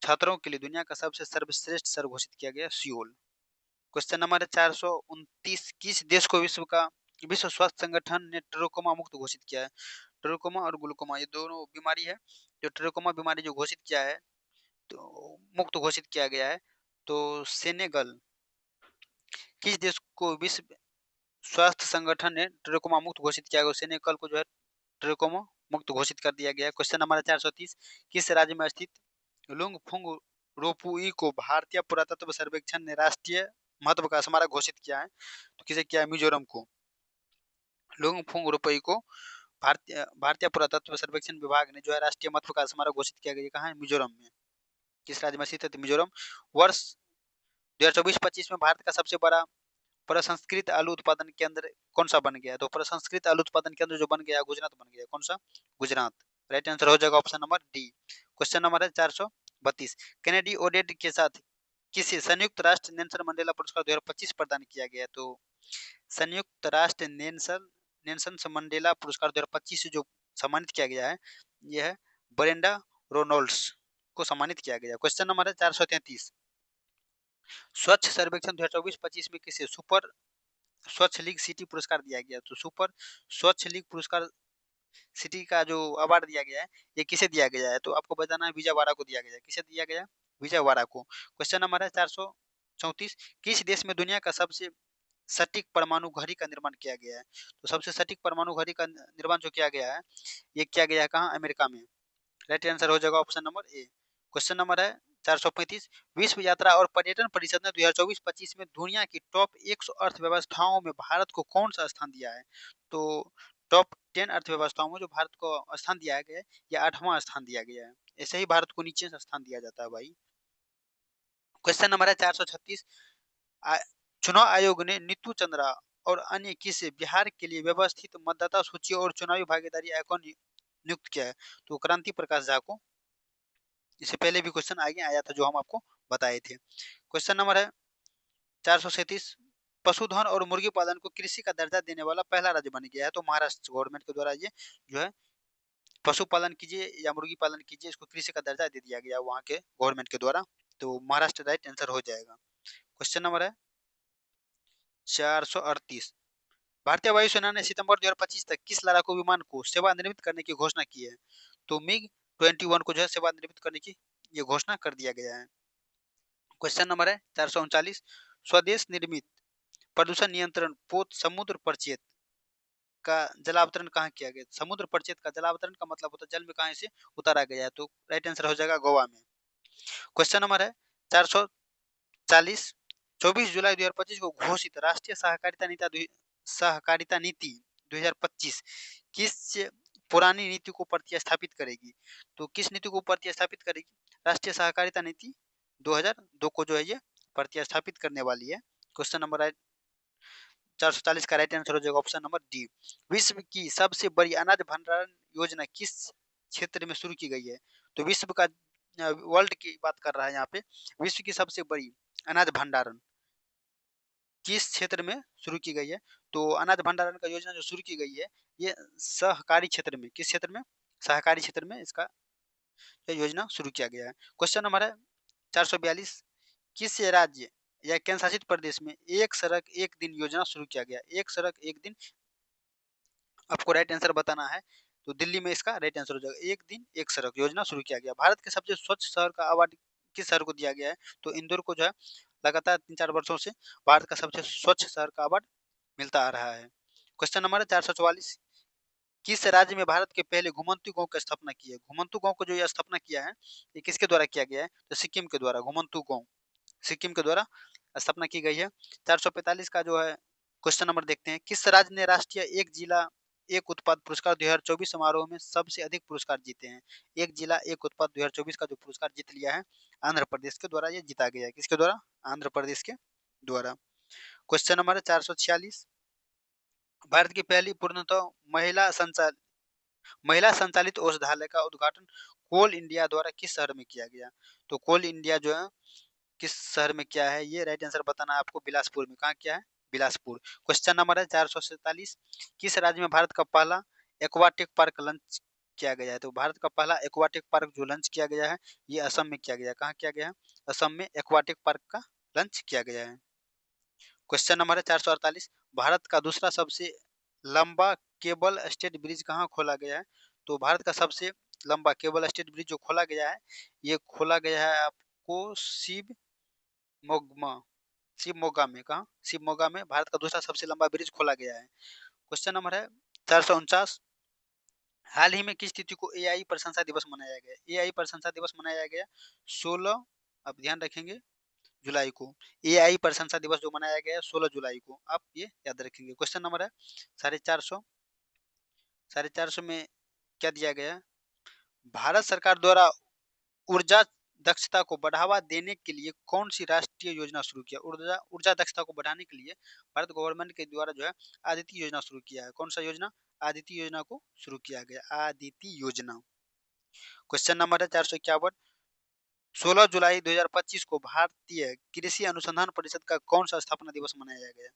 छात्रों के लिए दुनिया का सबसे सर्वश्रेष्ठ शहर घोषित किया गया सियोल। क्वेश्चन नंबर है 429, किस देश को विश्व स्वास्थ्य संगठन ने ट्रोकोमा मुक्त घोषित किया है? ट्रोकोमा और ग्लूकोमा ये दोनों बीमारी है, जो ट्रोकोमा बीमारी जो घोषित किया है, तो मुक्त घोषित किया गया है। तो सेनेगल, किस देश को विश्व स्वास्थ्य संगठन ने ट्रोकोमा मुक्त घोषित किया गया? सेनेगल को जो है ट्रोकोमा मुक्त घोषित कर दिया गया है। क्वेश्चन नंबर 430, किस राज्य में स्थित लुंगफुंग रोपुई को भारतीय पुरातत्व सर्वेक्षण ने राष्ट्रीय महत्व का स्मारक घोषित किया है? तो किसे किया है? मिजोरम को। लुंगफुंग रोपुई को भारतीय भारतीय पुरातत्व सर्वेक्षण विभाग ने जो है राष्ट्रीय महत्व का स्मारक घोषित किया गया। कहाँ है? मिजोरम में। किस राज्य में स्थित है? मिजोरम। वर्ष 2024-25 में भारत का सबसे बड़ा प्रसंस्कृत आलू उत्पादन केंद्र कौन सा बन गया? तो प्रसंस्कृत आलू उत्पादन केंद्र जो बन गया गुजरात बन गया। कौन सा? गुजरात। राइट आंसर हो जाएगा option number D. Question number है 432, कैनेडी ओडेड के साथ किसे संयुक्त राष्ट्र नेल्सन मंडेला पुरस्कार 2025 प्रदान किया गया? तो संयुक्त राष्ट्र नेल्सन मंडेला पुरस्कार 2025 से जो सम्मानित किया गया है, यह है ब्रेंडा रोनोल्ड्स को सम्मानित किया गया। क्वेश्चन नंबर है 433, स्वच्छ सर्वेक्षण 2024-25 में किसे सुपर स्वच्छ लीग सिटी पुरस्कार दिया गया? तो सुपर स्वच्छ लीग पुरस्कार सिटी का जो अवार्ड दिया गया है, ये किसे दिया गया है? तो आपको बताना है विजयवाड़ा को दिया गया है। किसे दिया गया? विजयवाड़ा को। क्वेश्चन नंबर है 434, किस देश में दुनिया का सबसे सटीक परमाणु घड़ी का निर्माण किया गया है? तो सबसे सटीक परमाणु घड़ी का निर्माण जो किया गया है, ये किया गया है कहाँ? अमेरिका में। राइट आंसर हो जाएगा option number A. Question number है 435, विश्व यात्रा और पर्यटन परिषद ने 2024-25 में दुनिया की टॉप 100 अर्थव्यवस्थाओं में भारत को कौन सा स्थान दिया है? तो टॉप 10 अर्थव्यवस्थाओं में जो भारत को स्थान दिया गया है, या 8वां स्थान दिया गया है। ऐसे ही भारत को नीचे से स्थान दिया जाता है भाई। क्वेश्चन नंबर है 436, चुनाव आयोग ने नीतू चंद्रा और अन्य किस बिहार के लिए व्यवस्थित मतदाता सूची और चुनावी भागीदारी आइकॉन नियुक्त किया है? तो क्रांति प्रकाश झा को। इससे पहले भी क्वेश्चन आगे आया था जो हम आपको बताए थे। क्वेश्चन नंबर है 437, पशुधन और मुर्गी पालन को कृषि का दर्जा देने वाला पहला राज्य बन गया है। तो महाराष्ट्र गवर्नमेंट के द्वारा ये जो है पशुपालन कीजिए या मुर्गी पालन कीजिए, इसको कृषि का दर्जा दे दिया गया वहाँ के गवर्नमेंट के द्वारा। तो महाराष्ट्र राइट आंसर हो जाएगा। क्वेश्चन नंबर है 438, भारतीय वायुसेना ने सितंबर 2025 तक किस लड़ाकू विमान को सेवानिवृत्त करने की घोषणा की है? तो मिग 21 को जो है सेवानिवृत्त करने की ये घोषणा कर दिया गया है। क्वेश्चन नंबर है 439, स्वदेश निर्मित प्रदूषण नियंत्रण पोत समुद्र परिचय का जलावतरण कहाँ किया गया? समुद्र परिचय का जलावतरण का मतलब होता है जल में कहाँ से उतारा गया है, तो राइट आंसर हो जाएगा गोवा में। क्वेश्चन नंबर है 440, 24 जुलाई 2025 को घोषित राष्ट्रीय सहकारिता नीति 2025 किस पुरानी नीति को प्रतिस्थापित करेगी? तो किस नीति को प्रतिस्थापित करेगी? राष्ट्रीय सहकारिता नीति 2002 को जो है ये प्रतिस्थापित करने वाली है। क्वेश्चन नंबर 440 का राइट आंसर हो जाएगा ऑप्शन नंबर डी। विश्व की सबसे बड़ी अनाज भंडारण योजना किस क्षेत्र में शुरू की गई है? तो विश्व का वर्ल्ड की बात कर रहा है यहाँ पे। विश्व की सबसे बड़ी अनाज भंडारण किस क्षेत्र में शुरू की गई है? तो अनाज भंडारण का योजना जो शुरू की गई है ये सहकारी क्षेत्र में, किस क्षेत्र में? सहकारी क्षेत्र में इसका योजना शुरू किया गया है। क्वेश्चन नंबर है 442, किस राज्य या केंद्र शासित प्रदेश में एक सड़क एक दिन योजना शुरू किया गया? एक सड़क एक दिन आपको राइट आंसर बताना है, तो दिल्ली में इसका राइट आंसर हो जाएगा। एक दिन एक सड़क योजना शुरू किया गया। भारत के सबसे स्वच्छ शहर का अवार्ड किस शहर को दिया गया है? तो इंदौर को जो है लगातार 3-4 वर्षों से भारत का सबसे स्वच्छ शहर का अवार्ड मिलता आ रहा है। क्वेश्चन नंबर है 444, किस राज्य में भारत के पहले घुमंतू गांव की स्थापना की है? घुमंतू गांव को जो ये स्थापना किया है ये किसके द्वारा किया गया है? तो सिक्किम के द्वारा घुमंतू गांव सिक्किम के द्वारा स्थापना की गई है। 445 का जो है क्वेश्चन नंबर देखते हैं, किस राज्य ने राष्ट्रीय एक जिला एक उत्पाद पुरस्कार 2024 समारोह में सबसे अधिक पुरस्कार जीते हैं? एक जिला एक उत्पाद 2024 का जो पुरस्कार जीत लिया है आंध्र प्रदेश के द्वारा ये जीता गया है। किसके द्वारा? आंध्र प्रदेश के द्वारा। क्वेश्चन नंबर है 446, भारत की पहली पूर्णतः महिला संचालित औषधालय का उद्घाटन कोल इंडिया द्वारा किस शहर में किया गया? तो कोल इंडिया जो है किस शहर में क्या है? ये राइट आंसर बताना है आपको, बिलासपुर में। कहाँ क्या है? बिलासपुर। क्वेश्चन नंबर है 447, किस राज्य में भारत का पहला एक्वाटिक पार्क लॉन्च किया गया है? तो भारत का पहला एक्वाटिक पार्क जो लॉन्च किया गया है ये असम में किया गया है। कहाँ किया गया है? असम में एक्वाटिक पार्क का लॉन्च किया गया है। क्वेश्चन नंबर है 448, भारत का दूसरा सबसे लंबा केबल स्टेट ब्रिज कहाँ खोला गया है? तो भारत का सबसे लंबा केबल स्टेट ब्रिज जो खोला गया है ये खोला गया है आपको मोगमा शिवमोगा में। कहा? शिवमोगा में भारत का दूसरा सबसे लंबा ब्रिज खोला गया है। क्वेश्चन नंबर है 449, हाल ही में किस तिथि को एआई प्रशंसा दिवस मनाया गया? एआई प्रशंसा दिवस मनाया गया 16, अब ध्यान रखेंगे, जुलाई को। एआई प्रशंसा दिवस जो मनाया गया 16 जुलाई को, आप ये याद रखेंगे। क्वेश्चन नंबर है 450 में क्या दिया गया? भारत सरकार द्वारा ऊर्जा दक्षता को बढ़ावा देने के लिए कौन सी राष्ट्रीय योजना शुरू किया? ऊर्जा ऊर्जा दक्षता को बढ़ाने के लिए भारत गवर्नमेंट के द्वारा जो है आदित्य योजना शुरू किया है। कौन सा योजना? आदित्य योजना को शुरू किया गया, आदित्य योजना। क्वेश्चन नंबर है 451, 16 जुलाई 2025 को भारतीय कृषि अनुसंधान परिषद का कौन सा स्थापना दिवस मनाया गया?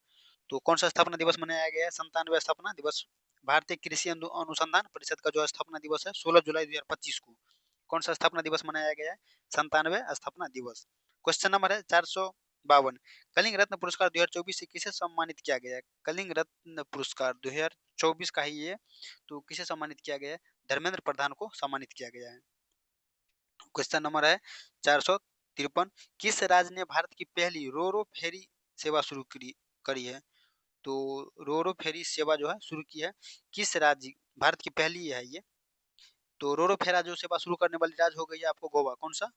तो कौन सा स्थापना दिवस मनाया गया है? 97वां स्थापना दिवस। भारतीय कृषि अनुसंधान परिषद का जो स्थापना दिवस है 16 जुलाई 2025 को कौन सा स्थापना दिवस मनाया गया है? 97वां स्थापना दिवस। क्वेश्चन नंबर है 452, कलिंग रत्न पुरस्कार 2024 से किसे सम्मानित किया गया है? कलिंग रत्न पुरस्कार 2024 का ही ये, तो किसे सम्मानित किया गया है? धर्मेंद्र प्रधान को सम्मानित किया गया है। क्वेश्चन नंबर है 453, किस राज्य ने भारत की पहली रोरो फेरी सेवा शुरू करी है? तो रोरो फेरी सेवा जो है शुरू की है किस राज्य? भारत की पहली है ये। तो रोरो फेरा जो सेवा शुरू करने वाली राज्य हो गई है आपको गोवा। कौन सा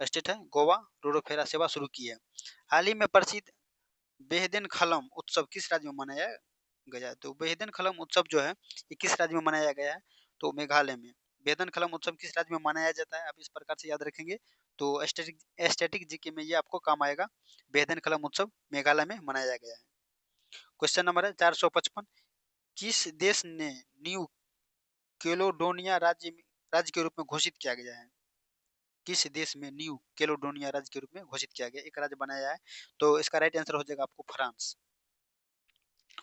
स्टेट है? गोवा रोरो फेरा सेवा शुरू की है। हाल ही में प्रसिद्ध बेहदेन खलम उत्सव किस राज्य में मनाया गया? तो बेहदेन खलम उत्सव जो है ये किस राज्य में मनाया गया है? तो मेघालय में। बेहदेन खलम उत्सव किस राज्य में मनाया जाता है? आप इस प्रकार से याद रखेंगे तो स्टैटिक जीके में ये आपको काम आएगा। बेहदेन खलम उत्सव मेघालय में मनाया गया है। क्वेश्चन नंबर है 455, किस देश ने न्यू कैलेडोनिया राज्य के रूप में घोषित किया गया है? किस देश में न्यू कैलेडोनिया राज्य के रूप में घोषित किया गया, एक राज्य बनाया है? तो इसका राइट आंसर हो जाएगा आपको फ्रांस।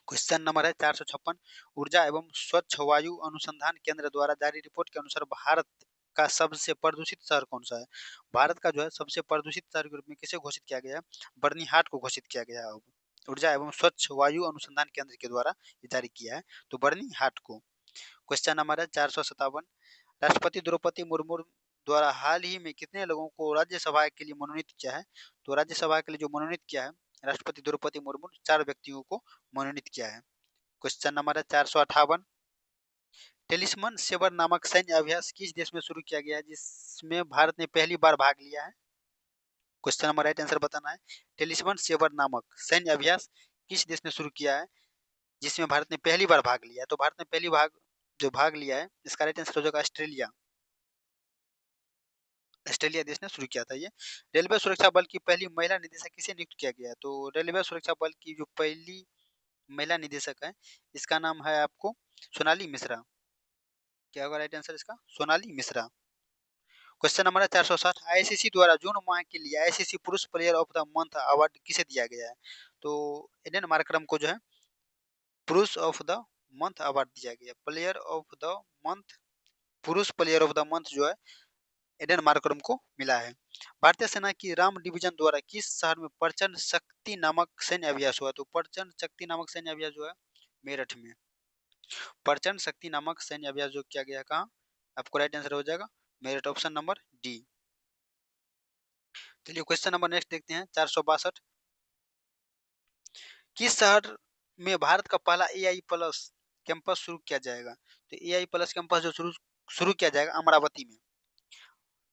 क्वेश्चन नंबर है 456, ऊर्जा एवं स्वच्छ वायु अनुसंधान केंद्र द्वारा जारी रिपोर्ट के अनुसार भारत का सबसे प्रदूषित शहर कौन सा है? भारत का जो है सबसे प्रदूषित शहर के रूप में किसे घोषित किया गया है? बर्निहाट को घोषित किया गया है। ऊर्जा एवं स्वच्छ वायु अनुसंधान केंद्र के द्वारा ये जारी किया है, तो बर्निहाट को। क्वेश्चन नंबर है 457, राष्ट्रपति द्रौपदी मुर्मू द्वारा हाल ही में कितने लोगों को राज्यसभा के लिए मनोनीत किया है? तो राज्यसभा के लिए जो मनोनीत किया है, राष्ट्रपति द्रौपदी मुर्मू 4 व्यक्तियों को मनोनीत किया है। क्वेश्चन नंबर है 458। टेलिस्मन सेवर नामक सैन्य अभ्यास किस देश में शुरू किया गया है, जिसमें भारत ने पहली बार भाग लिया है? क्वेश्चन नंबर राइट आंसर बताना है। टेलिस्मन सेवर नामक सैन्य अभ्यास किस देश ने शुरू किया है, जिसमें भारत ने पहली बार भाग लिया है? तो भारत ने पहली भाग लिया है, इसका राइट आंसर हो जाएगा ऑस्ट्रेलिया। ऑस्ट्रेलिया देश ने शुरू किया था ये। रेलवे सुरक्षा बल की पहली महिला निदेशक किसे नियुक्त किया गया है? तो रेलवे सुरक्षा बल की जो पहली महिला निदेशक है, इसका नाम है आपको सोनाली मिश्रा। क्या होगा राइट आंसर इसका? सोनाली मिश्रा। क्वेश्चन नंबर है 460। आईसीसी द्वारा जून माह के लिए आईसीसी पुरुष player of the month award किसे दिया गया है? तो एडन मार्करम को जो है पुरुष ऑफ द मंथ अवार्ड दिया गया। प्लेयर ऑफ द मंथ, पुरुष प्लेयर ऑफ द मंथ जो है एडन मार्करम को मिला है। भारतीय सेना की राम डिवीजन द्वारा किस शहर में प्रचंड शक्ति नामक सैन्य अभ्यास हुआ? तो प्रचंड शक्ति नामक सैन्य अभ्यास जो है मेरठ में। प्रचंड शक्ति नामक सैन्य अभ्यास जो किया गया कहाँ? आपको राइट आंसर हो जाएगा मेरठ, ऑप्शन नंबर डी। चलिए क्वेश्चन नंबर नेक्स्ट देखते हैं 462। किस शहर में भारत का पहला एआई प्लस कैंपस शुरू किया जाएगा? तो एआई प्लस कैंपस जो शुरू किया जाएगा अमरावती में।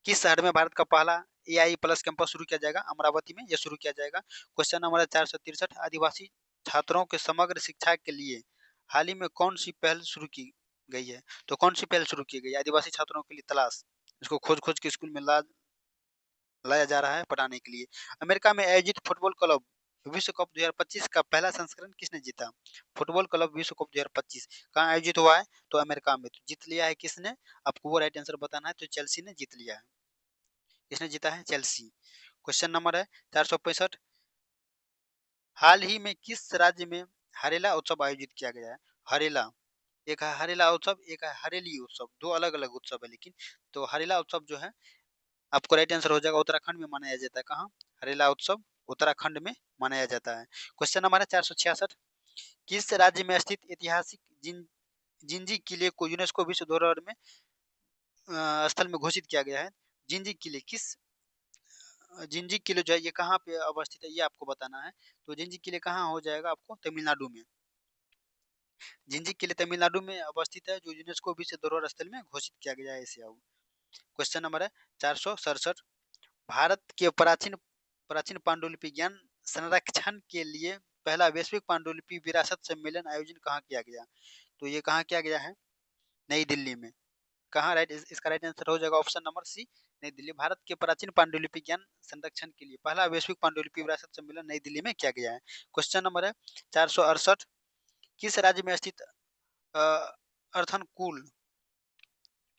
किस शहर में भारत का पहला एआई प्लस कैंपस शुरू किया जाएगा? अमरावती में यह शुरू किया जाएगा। Question number 463। आदिवासी छात्रों के समग्र शिक्षा के लिए हाल ही में कौन सी पहल शुरू की गई है? तो कौन सी पहल शुरू की गई आदिवासी छात्रों के लिए तलाश, इसको खोज खोज के स्कूल में लाया जा रहा है पढ़ाने के लिए। अमेरिका में आयोजित फुटबॉल क्लब विश्व कप 2025 का पहला संस्करण किसने जीता? फुटबॉल क्लब विश्व कप 2025 कहाँ आयोजित हुआ है? तो अमेरिका में। तो जीत लिया है किसने? आपको वो राइट आंसर बताना है। तो चेल्सी ने जीत लिया है। किसने जीता है? चेल्सी। क्वेश्चन नंबर है 465। हाल ही में किस राज्य में हरेला उत्सव आयोजित किया गया है? हरेला, एक है हरेला उत्सव, एक है हरेली उत्सव, दो अलग अलग उत्सव है लेकिन। तो हरेला उत्सव जो है आपको राइट आंसर हो जाएगा उत्तराखंड में मनाया जाता है। कहाँ? हरेला उत्सव उत्तराखंड में मनाया जाता है। क्वेश्चन नंबर है 466। किस राज्य में स्थित ऐतिहासिक जिंजी किले को यूनेस्को विश्व धरोहर में स्थल में घोषित किया गया है? जिंजी किले जिंजी किले जो है ये कहाँ पे अवस्थित है, ये आपको बताना है। तो जिंजी किले कहाँ हो जाएगा? आपको तमिलनाडु में। जिंजी किले तमिलनाडु में अवस्थित है, जो यूनेस्को विश्व धरोहर स्थल में घोषित किया गया है इसे। क्वेश्चन नंबर है 467। भारत के प्राचीन प्राचीन पांडुलिपि ज्ञान संरक्षण के लिए पहला वैश्विक पांडुलिपि विरासत सम्मेलन आयोजन कहाँ किया गया? तो ये कहाँ किया गया है? नई दिल्ली में। कहाँ? राइट, इसका राइट आंसर हो जाएगा ऑप्शन नंबर सी, नई दिल्ली। भारत के प्राचीन पांडुलिपि ज्ञान संरक्षण के लिए पहला वैश्विक पांडुलिपि विरासत सम्मेलन नई दिल्ली में किया गया है। क्वेश्चन नंबर है 468। किस राज्य में स्थित अर्थनकुल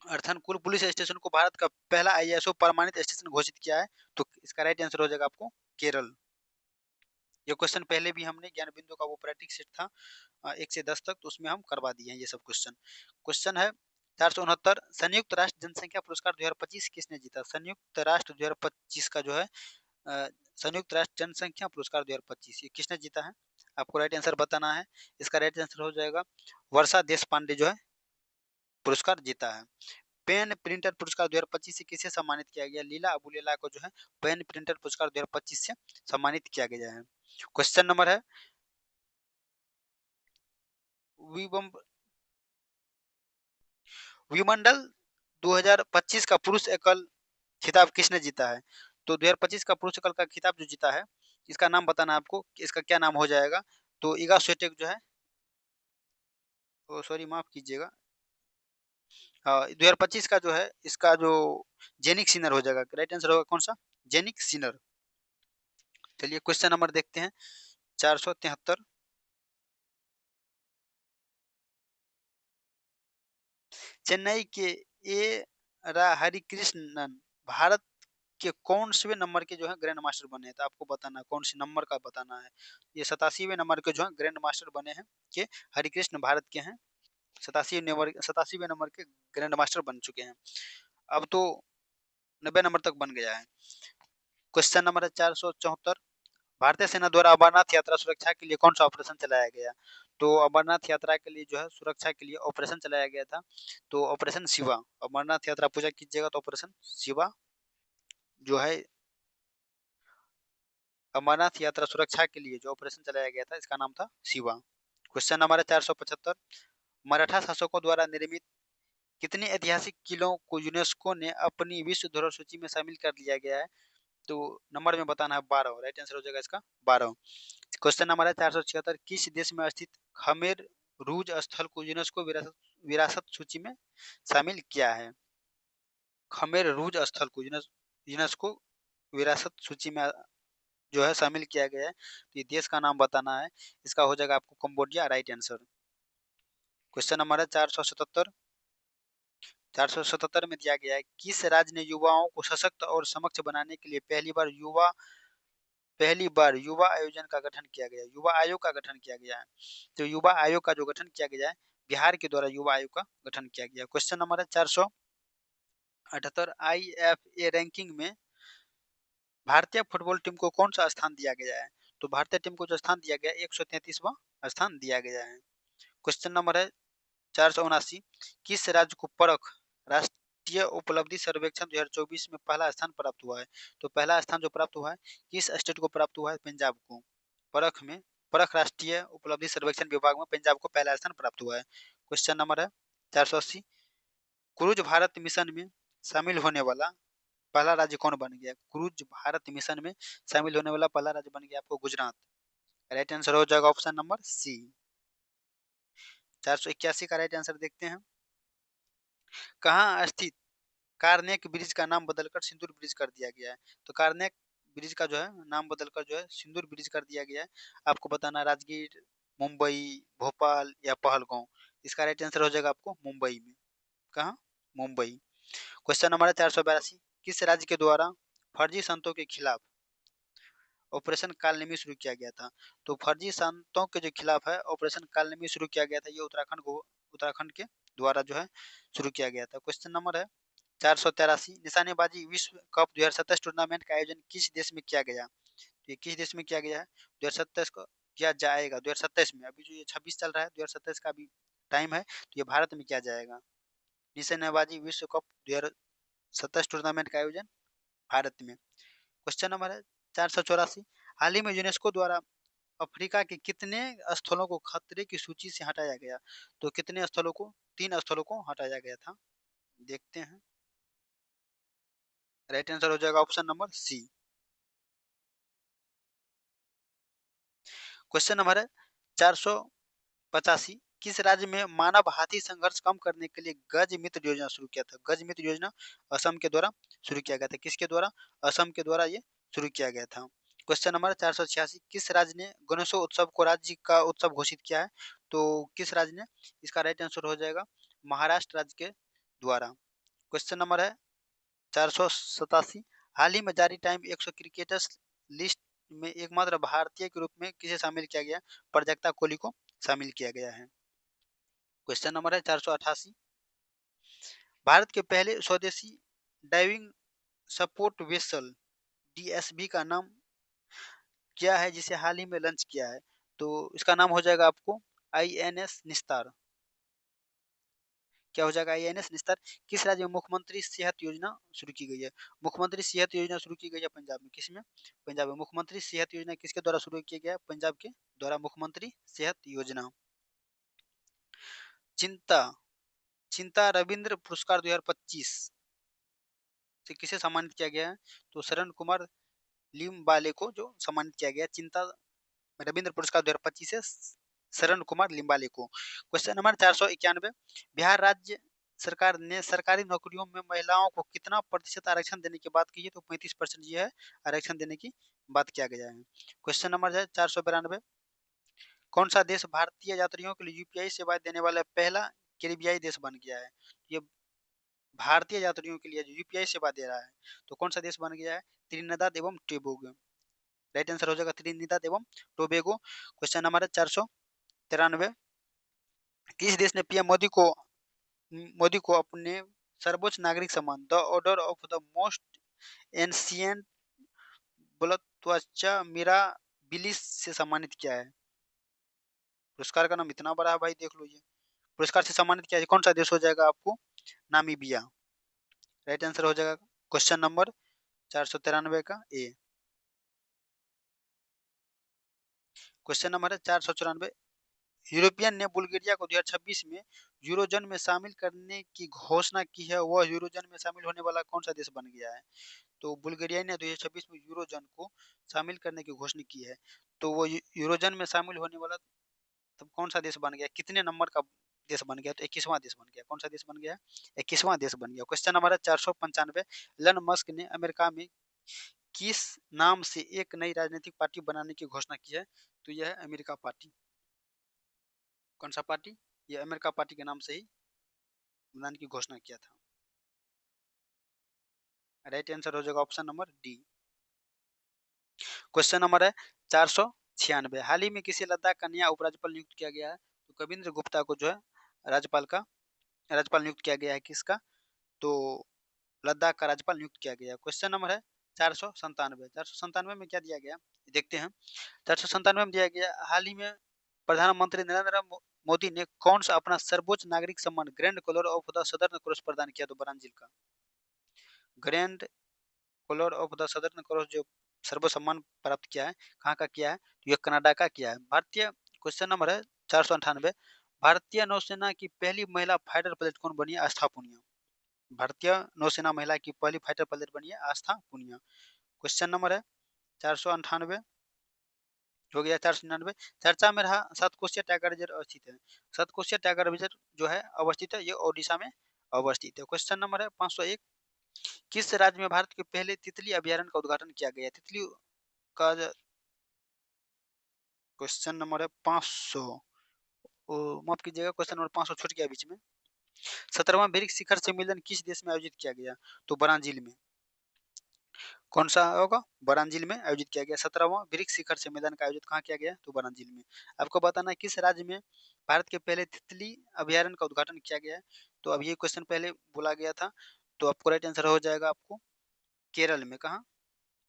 अर्थनकुल पुलिस स्टेशन को भारत का पहला आईएसओ प्रमाणित स्टेशन घोषित किया है? तो इसका राइट आंसर हो जाएगा आपको केरल। ये क्वेश्चन पहले भी हमने ज्ञान बिंदु का वो प्रैक्टिस सेट था 1 से 10 तक, तो उसमें हम करवा दिए हैं ये सब क्वेश्चन। क्वेश्चन है 469। संयुक्त राष्ट्र जनसंख्या पुरस्कार 2025 किसने जीता? संयुक्त राष्ट्र 2025 का जो है संयुक्त राष्ट्र जनसंख्या पुरस्कार 2025 ये किसने जीता है? आपको राइट आंसर बताना है। इसका राइट आंसर हो जाएगा वर्षा देश पांडे जो है पुरस्कार जीता है। पेन प्रिंटर पुरस्कार 2025 से किसे सम्मानित किया गया? लीला अबुलेला को जो है पेन प्रिंटर पुरस्कार 2025 से सम्मानित किया गया है। क्वेश्चन नंबर है विमंडल 2025 का पुरुष एकल खिताब किसने जीता है? तो 2025 का पुरुष एकल का खिताब जो जीता है, इसका नाम बताना है आपको, इसका क्या नाम हो जाएगा? तो इगा स्विटेक जो है, सॉरी माफ कीजिएगा, 2025 का जो है इसका जो जेनिक सिनर हो जाएगा। राइट आंसर होगा कौन सा? Jannik Sinner. चलिए क्वेश्चन नंबर देखते हैं 473। चेन्नई के ए रा हरिकृष्णन भारत के कौन से नंबर के जो है ग्रैंड मास्टर बने हैं? तो आपको बताना है कौन से नंबर का बताना है। ये 87वें नंबर के जो है ग्रैंड मास्टर बने हैं के हरिकृष्ण भारत के हैं। 87वें नंबर के ग्रैंड मास्टर बन चुके हैं। अब तो 90 नंबर तक बन गया है। क्वेश्चन नंबर है 474। भारतीय सेना द्वारा अमरनाथ यात्रा सुरक्षा के लिए कौन सा ऑपरेशन चलाया गया? तो अमरनाथ यात्रा के लिए जो है सुरक्षा के लिए ऑपरेशन चलाया गया था, तो ऑपरेशन शिवा। अमरनाथ यात्रा पूजा कीजिएगा तो ऑपरेशन शिवा जो है, अमरनाथ यात्रा सुरक्षा के लिए जो ऑपरेशन चलाया गया था इसका नाम था शिवा। क्वेश्चन नंबर है 475, मराठा शासकों द्वारा निर्मित कितने ऐतिहासिक किलों को यूनेस्को ने अपनी विश्व धरोहर सूची में शामिल कर लिया गया है? तो नंबर में बताना है 12, राइट आंसर हो जाएगा इसका 12। क्वेश्चन नंबर है 476, किस देश में स्थित खमेर रूज स्थल को यूनेस्को विरासत विरासत सूची में शामिल किया है? खमेर रूज स्थल को यूनेस्को विरासत सूची में जो है शामिल किया गया है, तो ये देश का नाम बताना है, इसका हो जाएगा आपको Cambodia, right answer. Question number है 477 में दिया गया है, किस राज्य ने युवाओं को सशक्त और सक्षम बनाने के लिए पहली बार युवा आयोजन का गठन किया गया, युवा आयोग का गठन किया गया है? तो युवा आयोग का जो गठन किया गया है, बिहार के द्वारा युवा आयोग का गठन किया गया। क्वेश्चन नंबर है 478, IFA रैंकिंग में भारतीय फुटबॉल टीम को कौन सा स्थान दिया गया है? तो भारतीय टीम को जो स्थान दिया गया 133वां स्थान दिया गया है। क्वेश्चन नंबर है 479, किस राज्य को परख राष्ट्रीय उपलब्धि सर्वेक्षण 2024 में पहला स्थान प्राप्त हुआ है? तो पहला स्थान जो प्राप्त हुआ है किस स्टेट को प्राप्त हुआ है? पंजाब को। परख में, परख राष्ट्रीय उपलब्धि सर्वेक्षण विभाग में पंजाब को पहला स्थान प्राप्त हुआ है। क्वेश्चन नंबर है 480, क्रूज भारत मिशन में शामिल होने वाला पहला राज्य कौन बन गया? क्रूज भारत मिशन में शामिल होने वाला पहला राज्य बन गया आपको गुजरात, राइट आंसर हो जाएगा ऑप्शन नंबर सी। 481 का राइट आंसर देखते हैं, कहाँ स्थित कार्नेक ब्रिज का नाम बदलकर सिंदूर ब्रिज कर दिया गया है? तो कार्नेक ब्रिज का जो है नाम बदलकर जो है सिंदूर ब्रिज कर दिया गया है। आपको बताना राजगीर, मुंबई, भोपाल या पहलगांव। इसका राइट आंसर हो जाएगा आपको मुंबई में। कहाँ? मुंबई। क्वेश्चन नंबर है 482, किस राज्य के द्वारा फर्जी संतों के खिलाफ ऑपरेशन कालनेमी शुरू किया गया था? तो फर्जी संतों के जो खिलाफ है ऑपरेशन कालनेमी शुरू किया गया था, ये उत्तराखंड के द्वारा जो है शुरू किया गया था। क्वेश्चन नंबर है 483, निशानेबाजी विश्व कप 2027 टूर्नामेंट का आयोजन किस देश में किया गया? तो ये किस देश में किया गया है? 2027 को किया जाएगा, 2027 में, अभी जो ये 26 चल रहा है 2027 का अभी टाइम है, तो ये भारत में किया जाएगा। निशानेबाजी विश्व कप 2027 टूर्नामेंट का आयोजन भारत में। क्वेश्चन नंबर है 484, हाल ही में यूनेस्को द्वारा अफ्रीका के कितने स्थलों को खतरे की सूची से हटाया गया? तो कितने स्थलों को? 3 स्थलों को हटाया गया था, देखते हैं। राइट आंसर हो जाएगा option number C. Question number है 485, किस राज्य में मानव हाथी संघर्ष कम करने के लिए गज मित्र योजना शुरू किया था? गज मित्र योजना असम के द्वारा शुरू किया गया था। किसके द्वारा? असम के द्वारा ये शुरू किया गया था। क्वेश्चन नंबर 486, किस राज्य ने गणेशोत्सव को राज्य का उत्सव घोषित किया है? तो किस राज्य ने? इसका राइट आंसर हो जाएगा महाराष्ट्र राज्य के द्वारा। क्वेश्चन नंबर है 487, हाल ही में जारी टाइम 100 क्रिकेटर्स लिस्ट में एकमात्र भारतीय के रूप में किसे शामिल किया गया? प्रजक्ता कोहली को शामिल किया गया है। क्वेश्चन नंबर है 488, भारत के पहले स्वदेशी डाइविंग सपोर्ट वेसल DSV का नाम क्या है जिसे हाल ही में लॉन्च किया है? तो इसका नाम हो जाएगा आपको INS निस्तार। क्या हो जाएगा? INS निस्तार। किस राज्य में मुख्यमंत्री सेहत योजना शुरू की गई है? मुख्यमंत्री सेहत योजना शुरू की गई है पंजाब में। किसमें? पंजाब में। मुख्यमंत्री सेहत योजना किसके द्वारा शुरू किया गया? पंजाब के द्वारा मुख्यमंत्री सेहत योजना। चिंता चिंता रविंद्र पुरस्कार 2025 से किसे सम्मानित किया गया है? तो शरण कुमार लिम्बाले को जो सम्मानित किया गया चिंता रविंद्र पुरस्कार 2025 से शरण कुमार लिम्बाले को। क्वेश्चन नंबर 491, बिहार राज्य सरकार ने सरकारी नौकरियों में महिलाओं को कितना प्रतिशत आरक्षण देने की बात की है? तो 35% ये है आरक्षण देने की बात किया गया है। क्वेश्चन नंबर है 492, कौन सा देश भारतीय यात्रियों के लिए यूपीआई सेवाएं देने वाला पहला कैरिबियाई देश बन गया है? ये भारतीय यात्रियों के लिए जो यूपीआई सेवा दे रहा है, तो कौन सा देश बन गया है? त्रिनिदाद एवं टोबैगो। राइट आंसर हो जाएगा त्रिनिदाद एवं टोबैगो। क्वेश्चन नंबर है 493, किस देश ने पीएम मोदी को अपने सर्वोच्च नागरिक सम्मान the order of the most ancient Welwitschia mirabilis से सम्मानित किया है? पुरस्कार का नाम इतना बड़ा है भाई, देख लो ये। पुरस्कार से सम्मानित किया कौन सा देश हो जाएगा आपको? नामीबिया। राइट आंसर हो जाएगा क्वेश्चन नंबर 493 का ए। क्वेश्चन नंबर है 494। यूरोपियन ने बुल्गारिया को 2026 में यूरोजन में शामिल करने की घोषणा की है, वह यूरोजन में शामिल होने वाला कौन सा देश बन गया है? तो बुल्गारिया ने 2026 में यूरोजन को शामिल करने की घोषणा की है, तो वो यूरोजन में शामिल होने वाला तब कौन सा देश बन गया, कितने नंबर का देश बन गया? तो 21वां देश बन गया। कौन सा देश बन गया? 21वां देश बन गया। क्वेश्चन नंबर है 495। एलन मस्क ने अमेरिका में किस नाम से एक नई राजनीतिक पार्टी बनाने की घोषणा की है? तो यह है अमेरिका पार्टी। कौन सा पार्टी? ये अमेरिका पार्टी के नाम से ही बनाने की घोषणा किया था। राइट आंसर हो जाएगा option number D. Question number है 496। हाल ही में किसी लद्दाख का नया उपराज्यपाल नियुक्त किया गया है? तो कविंद्र गुप्ता को जो है राज्यपाल नियुक्त किया गया है। किसका? तो लद्दाख का राज्यपाल नियुक्त किया गया। क्वेश्चन नंबर है 497। 497 में क्या दिया गया देखते हैं। 497 में दिया गया, हाल ही में प्रधानमंत्री नरेंद्र मोदी ने कौन सा अपना सर्वोच्च नागरिक सम्मान Grand Collar of the Southern Cross प्रदान किया? तो ब्राजील का Grand Collar of the Southern Cross जो सर्व सम्मान प्राप्त किया है, कहाँ का किया है? तो यह कनाडा का किया है। भारतीय क्वेश्चन नंबर है 498। भारतीय नौसेना की पहली महिला फाइटर पायलट कौन बनी? आस्था पुनिया। भारतीय नौसेना महिला की पहली फाइटर पायलट बनी है आस्था पुनिया। क्वेश्चन नंबर है 498 हो गया। 499 चर्चा में रहा सतकोशिया टाइगर रिजर्व अवस्थित है। सतकोशिया टाइगर रिजर्व जो है अवस्थित है, ये ओडिशा में अवस्थित है। क्वेश्चन नंबर है 501। किस राज्य में भारत के पहले तितली अभ्यारण्य का उद्घाटन किया गया? तितली का क्वेश्चन नंबर है 500। माफ कीजिएगा, क्वेश्चन नंबर 500 छूट गया बीच में। 17वां ब्रिक्स शिखर सम्मेलन किस देश में आयोजित किया गया? तो ब्राजील में। कौन सा होगा? ब्राजील में आयोजित किया गया। 17वां ब्रिक्स शिखर सम्मेलन का आयोजित कहाँ किया गया? तो ब्राजील में। आपको बताना है किस राज्य में भारत के पहले तितली अभ्यारण्य का उद्घाटन किया गया है। तो अब ये क्वेश्चन पहले बोला गया था, तो आपको राइट आंसर हो जाएगा आपको केरल में। कहाँ?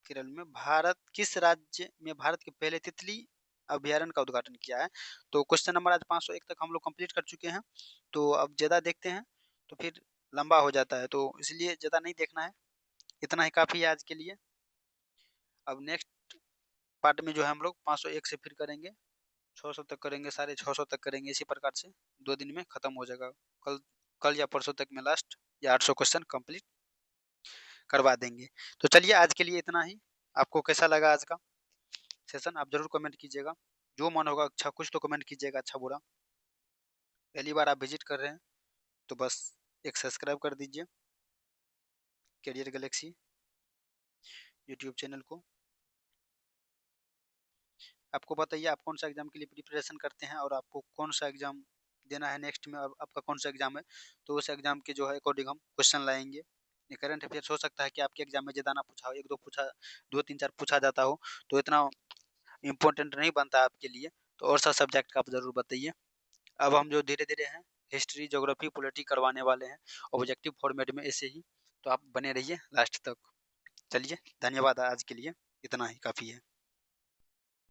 केरल में। भारत किस राज्य में भारत के पहले तितली अभ्यारण्य का उद्घाटन किया है? तो क्वेश्चन नंबर आज 501 तक हम लोग कंप्लीट कर चुके हैं। तो अब ज़्यादा देखते हैं तो फिर लंबा हो जाता है, तो इसलिए ज़्यादा नहीं देखना है, इतना ही काफ़ी है आज के लिए। अब नेक्स्ट पार्ट में जो है हम लोग 501 से फिर करेंगे, 600 तक करेंगे, साढ़े 600 तक करेंगे। इसी प्रकार से 2 दिन में ख़त्म हो जाएगा। कल कल या परसों तक में लास्ट या 800 क्वेश्चन कंप्लीट करवा देंगे। तो चलिए आज के लिए इतना ही। आपको कैसा लगा आज का सेशन आप ज़रूर कमेंट कीजिएगा। जो मन होगा अच्छा कुछ तो कमेंट कीजिएगा, अच्छा बुरा। पहली बार आप विजिट कर रहे हैं तो बस एक सब्सक्राइब कर दीजिए कैरियर गैलेक्सी यूट्यूब चैनल को। आपको बताइए आप कौन सा एग्ज़ाम के लिए प्रिपरेशन करते हैं और आपको कौन सा एग्ज़ाम देना है नेक्स्ट में, आपका कौन सा एग्ज़ाम है, तो उस एग्ज़ाम के जो है अकॉर्डिंग हम क्वेश्चन लाएंगे। ये करंट अफेयर्स हो सकता है कि आपके एग्ज़ाम में ज़्यादा ना पूछा हो, एक दो पूछा, 2 3 4 पूछा जाता हो, तो इतना इम्पोर्टेंट नहीं बनता आपके लिए। तो और सा सब्जेक्ट का आप ज़रूर बताइए। अब हम जो धीरे धीरे हैं हिस्ट्री ज्योग्राफी पॉलिटी करवाने वाले हैं ऑब्जेक्टिव फॉर्मेट में, ऐसे ही। तो आप बने रहिए लास्ट तक। चलिए धन्यवाद, आज के लिए इतना ही काफ़ी है।